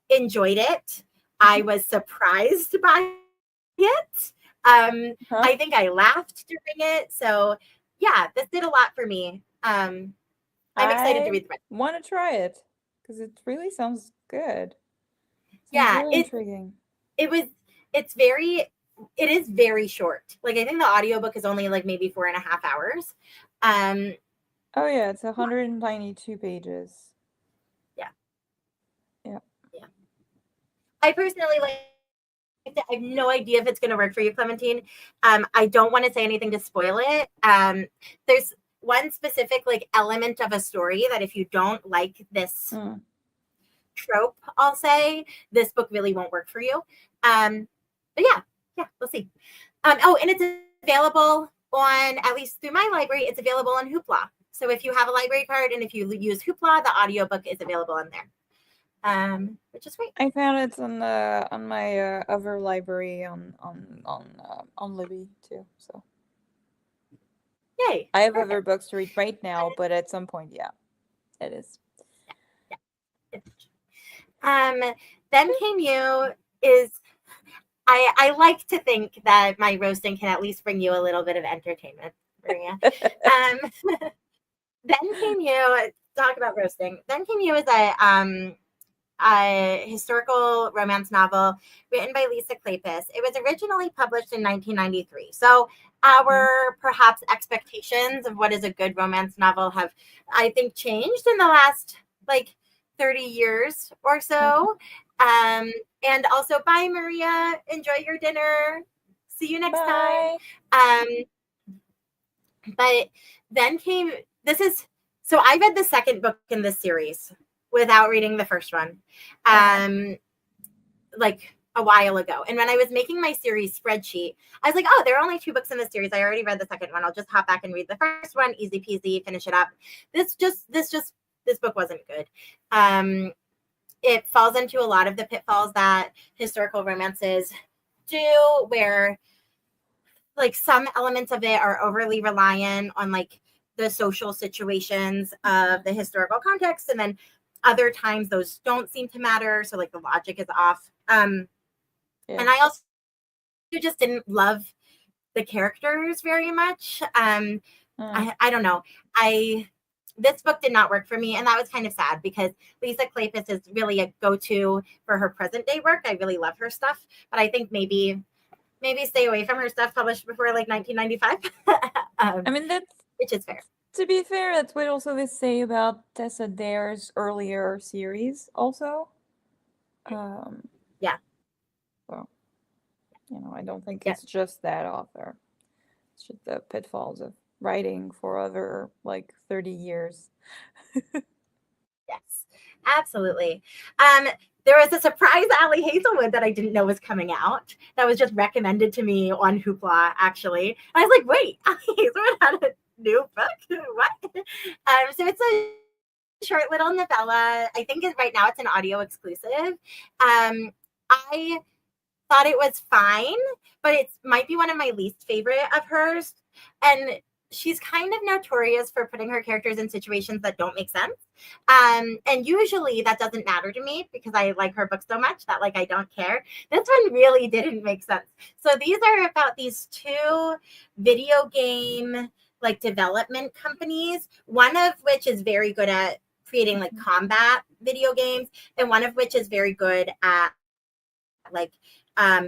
enjoyed it. I was surprised by it. I think I laughed during it. So yeah, this did a lot for me. I'm excited to I read the rest. want to try it because it really sounds good. Sounds Yeah, really intriguing. it was it's very it is very short. Like I think the audiobook is only like maybe 4.5 hours. Um Oh yeah, it's 192 pages. yeah, Yeah. yeah. I personally like it. I have no idea if it's going to work for you, Clementine. I don't want to say anything to spoil it. There's one specific like element of a story that if you don't like this Mm. trope, I'll say this book really won't work for you. But yeah, we'll see. Oh, and it's available on, at least through my library, it's available on Hoopla. So if you have a library card and if you use Hoopla, the audiobook is available in there. Which is great. I found it on my other library on Libby too. So Yay. I have other Perfect. books to read right now, but at some point, yeah, it is. Yeah. Then Came You is, I like to think that my roasting can at least bring you a little bit of entertainment, Maria. Then Came You, talk about roasting. Then Came You is a historical romance novel written by Lisa Kleypas. It was originally published in 1993. So our perhaps expectations of what is a good romance novel have, I think, changed in the last like 30 years or so. And also, bye, Maria. Enjoy your dinner. See you next time. Bye. Um, but then came, this is, so I read the second book in this series without reading the first one. Like a while ago. And when I was making my series spreadsheet, I was like, oh, there are only 2 books in the series. I already read the second one. I'll just hop back and read the first one. Easy peasy, finish it up. This book wasn't good. It falls into a lot of the pitfalls that historical romances do, where like some elements of it are overly reliant on like the social situations of the historical context, and then other times those don't seem to matter, so like the logic is off. And I also just didn't love the characters very much. I don't know. This book did not work for me, and that was kind of sad because Lisa Kleypas is really a go-to for her present day work. I really love her stuff, but I think maybe stay away from her stuff published before like 1995. I mean, that's, which is fair. to be fair, that's what also they say about Tessa Dare's earlier series also. Yeah. So, I don't think it's just that author. It's just the pitfalls of writing for over like 30 years. Yes, absolutely. There was a surprise Allie Hazelwood that I didn't know was coming out that was just recommended to me on Hoopla, actually. And I was like, wait, Allie Hazelwood had a new book? What? So it's a short little novella. I think right now it's an audio exclusive. I thought it was fine, but it might be one of my least favorite of hers. And she's kind of notorious for putting her characters in situations that don't make sense. And usually that doesn't matter to me because I like her book so much that like I don't care. This one really didn't make sense. So these are about these 2 video game like development companies, one of which is very good at creating like combat video games, and one of which is very good at like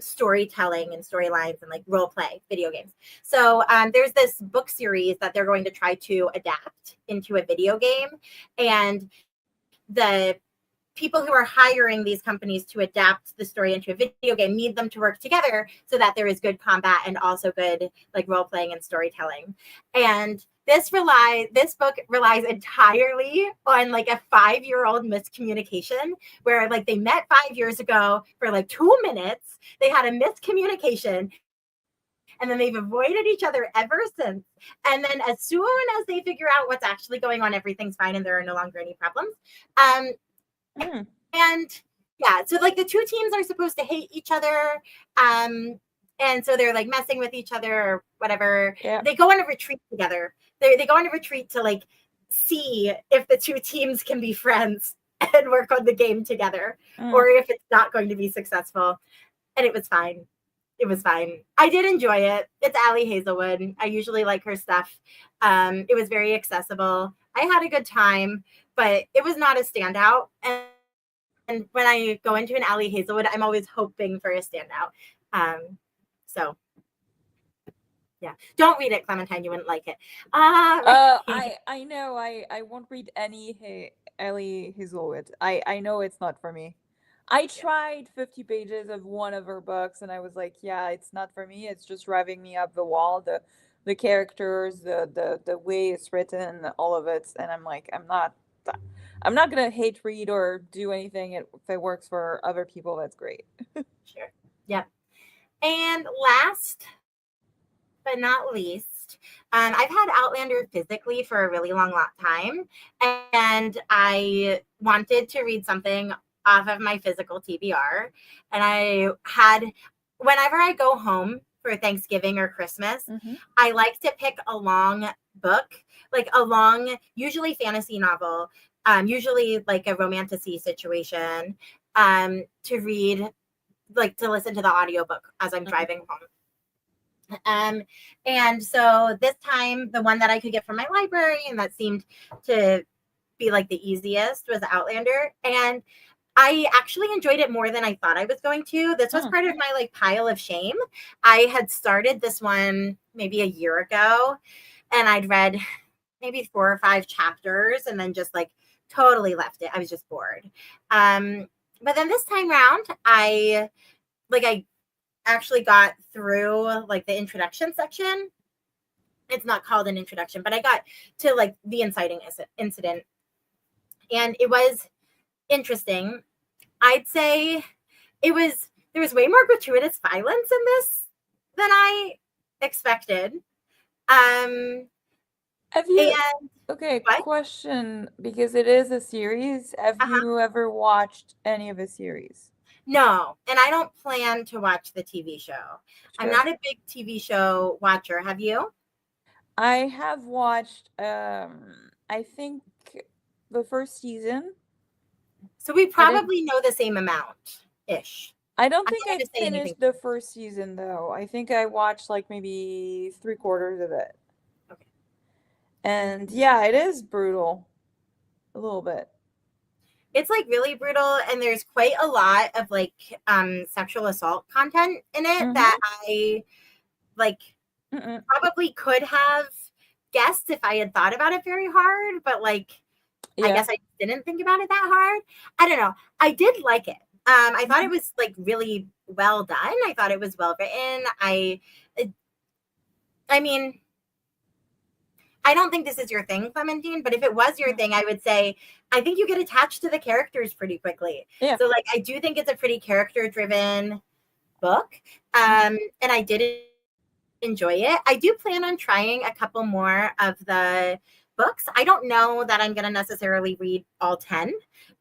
storytelling and storylines and like role play video games. So there's this book series that they're going to try to adapt into a video game, and the people who are hiring these companies to adapt the story into a video game need them to work together so that there is good combat and also good like role playing and storytelling. And this book relies entirely on like a 5-year-old miscommunication where like they met 5 years ago for like 2 minutes. They had a miscommunication, and then they've avoided each other ever since. And then as soon as they figure out what's actually going on, everything's fine and there are no longer any problems. And yeah, so like the 2 teams are supposed to hate each other. And so they're like messing with each other or whatever. Yeah. They go on a retreat together. They go on a retreat to like see if the 2 teams can be friends and work on the game together, or if it's not going to be successful. And it was fine. it was fine. I did enjoy it. It's Allie Hazelwood. I usually like her stuff. It was very accessible. I had a good time, but it was not a standout. And when I go into an Allie Hazelwood, I'm always hoping for a standout. So yeah, don't read it, Clementine. You wouldn't like it. Right. I know I won't read any Ellie Hazelwood. I know it's not for me. I tried 50 pages of one of her books and I was like, yeah, it's not for me. It's just driving me up the wall. The characters, the way it's written, all of it, and I'm like, I'm not gonna hate read or do anything. If it works for other people, that's great. Sure. Yep. And last but not least, I've had Outlander physically for a really long time, and I wanted to read something off of my physical TBR. And I had, whenever I go home for Thanksgiving or Christmas, I like to pick a long book, like a long, usually fantasy novel, usually like a romantic-y situation, to read, like to listen to the audiobook as I'm driving home. And so this time, the one that I could get from my library and that seemed to be like the easiest was Outlander. And I actually enjoyed it more than I thought I was going to. This was part of my like pile of shame. I had started this one maybe a year ago and I'd read maybe 4 or 5 chapters and then just like totally left it. I was just bored. But then this time round, I actually got through like the introduction section. It's not called an introduction, but I got to like the inciting incident. And it was interesting. I'd say there was way more gratuitous violence in this than I expected. Have you And okay, what? question, because it is a series. Have Uh-huh. you ever watched any of the series? No, and I don't plan to watch the TV show. I'm Sure. not a big TV show watcher. Have you? I have watched I think the first season. So we I didn't probably know the same amount ish. I don't I'm think not I going to say anything. finished the first season though. I think I watched like maybe 3/4 of it. Okay. And yeah, it is brutal. A little bit. It's like really brutal, and there's quite a lot of like sexual assault content in it Mm-hmm. that I like Mm-mm. probably could have guessed if I had thought about it very hard, but like I Yeah. guess I didn't think about it that hard. I don't know. I did like it. I thought it Mm-hmm. was like really well done. I thought it was well written. I mean, I don't think this is your thing, Clementine, but if it was your thing, I would say I think you get attached to the characters pretty quickly. Yeah. So like I do think it's a pretty character driven book. And I did enjoy it. I do plan on trying a couple more of the books. I don't know that I'm going to necessarily read all 10.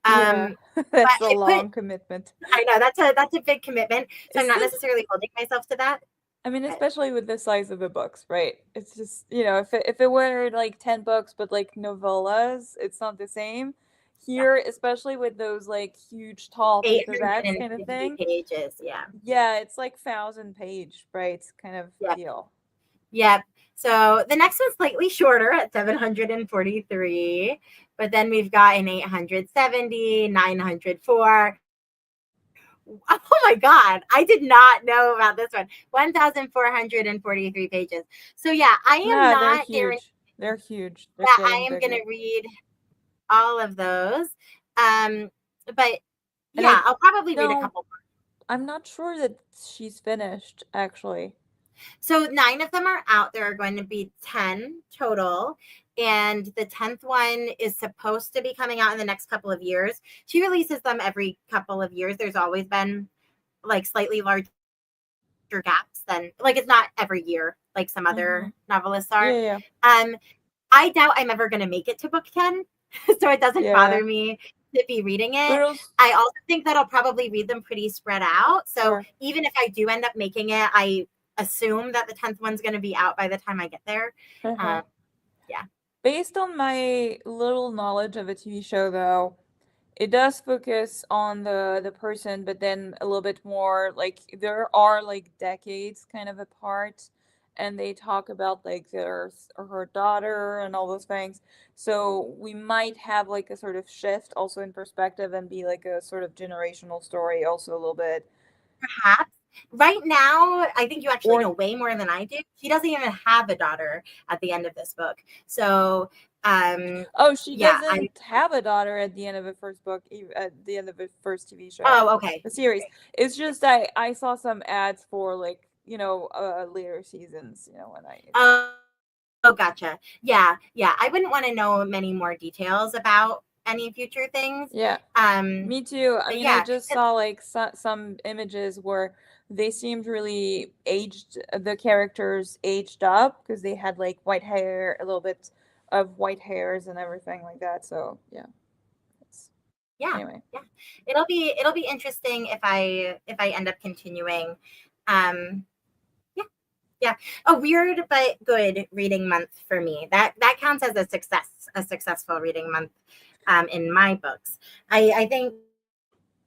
Yeah. But That's a long commitment. I know that's a big commitment. So I'm not Especially, necessarily holding myself to that. I mean, But especially with the size of the books, right? It's just, if it were like 10 books but like novellas, it's not the same. yeah, Here, especially with those like huge tall paperbacks kind of 850 thing, pages. Yeah. yeah, it's like 1,000 page, right? Kind of Yeah. deal. Yep. So the next one's slightly shorter at 743, but then we've got an 870, 904. Oh my God. I did not know about this one. 1,443 pages. So yeah, I am Yeah, they're not guaranteed huge. They're huge. They're that I getting am going bigger. to read all of those. But And I yeah, I'll probably read a don't, couple. I'm not sure that she's finished, actually. So 9 of them are out. There are going to be 10 total. And the 10th one is supposed to be coming out in the next couple of years. She releases them every couple of years. There's always been like slightly larger gaps than like it's not every year like some Mm-hmm. other novelists Yeah, are. yeah, I doubt I'm ever going to make it to book 10. So it doesn't yeah. bother me to be reading it. But also, I also think that I'll probably read them pretty spread out. So sure. even if I do end up making it, I assume that the 10th one's going to be out by the time I get there. Uh-huh. Um, yeah. Based on my little knowledge of a TV show, though, it does focus on the person, but then a little bit more like there are like decades kind of apart, and they talk about like her daughter and all those things. So we might have like a sort of shift also in perspective and be like a sort of generational story also a little bit. Perhaps. Right now, I think you actually Or know way more than I do. She doesn't even have a daughter at the end of this book. So, oh, she yeah, I doesn't have a daughter at the end of the first book, at the end of the first TV show, oh, okay. the series. It's just I saw some ads for like later seasons. When I Oh, oh, gotcha. Yeah, yeah. I wouldn't want to know many more details about any future things. yeah. Um, Me too. I but mean, I yeah, just saw like some images where they seemed really aged, the characters aged up because they had like white hair, a little bit of white hairs and everything like that. So, yeah. It's, yeah, anyway. yeah. It'll be interesting if I end up continuing. Um, yeah, yeah. A weird but good reading month for me. That counts as a successful reading month in my books. I think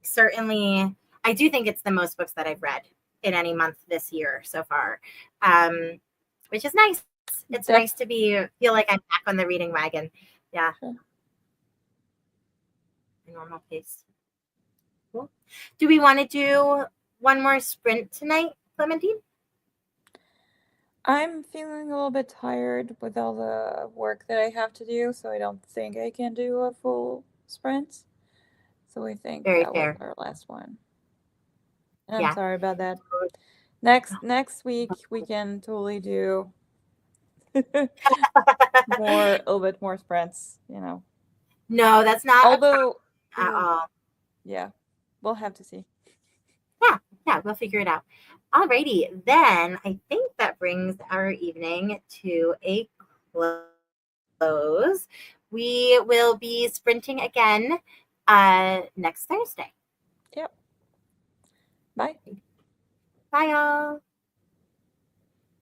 certainly I do think it's the most books that I've read in any month this year so far. Which is nice. It's Def nice to feel like I'm back on the reading wagon. Yeah, Sure. normal pace. Cool. Do we want to do one more sprint tonight, Clementine? I'm feeling a little bit tired with all the work that I have to do, so I don't think I can do a full sprint. So I think Very that was fair. our last one. I'm Yeah. sorry about that. Next week we can totally do a little bit more sprints. No, that's not a problem Although, at all. yeah, we'll have to see. Yeah, yeah, we'll figure it out. Alrighty, then I think that brings our evening to a close. We will be sprinting again next Thursday. Yep. Bye. Bye, y'all.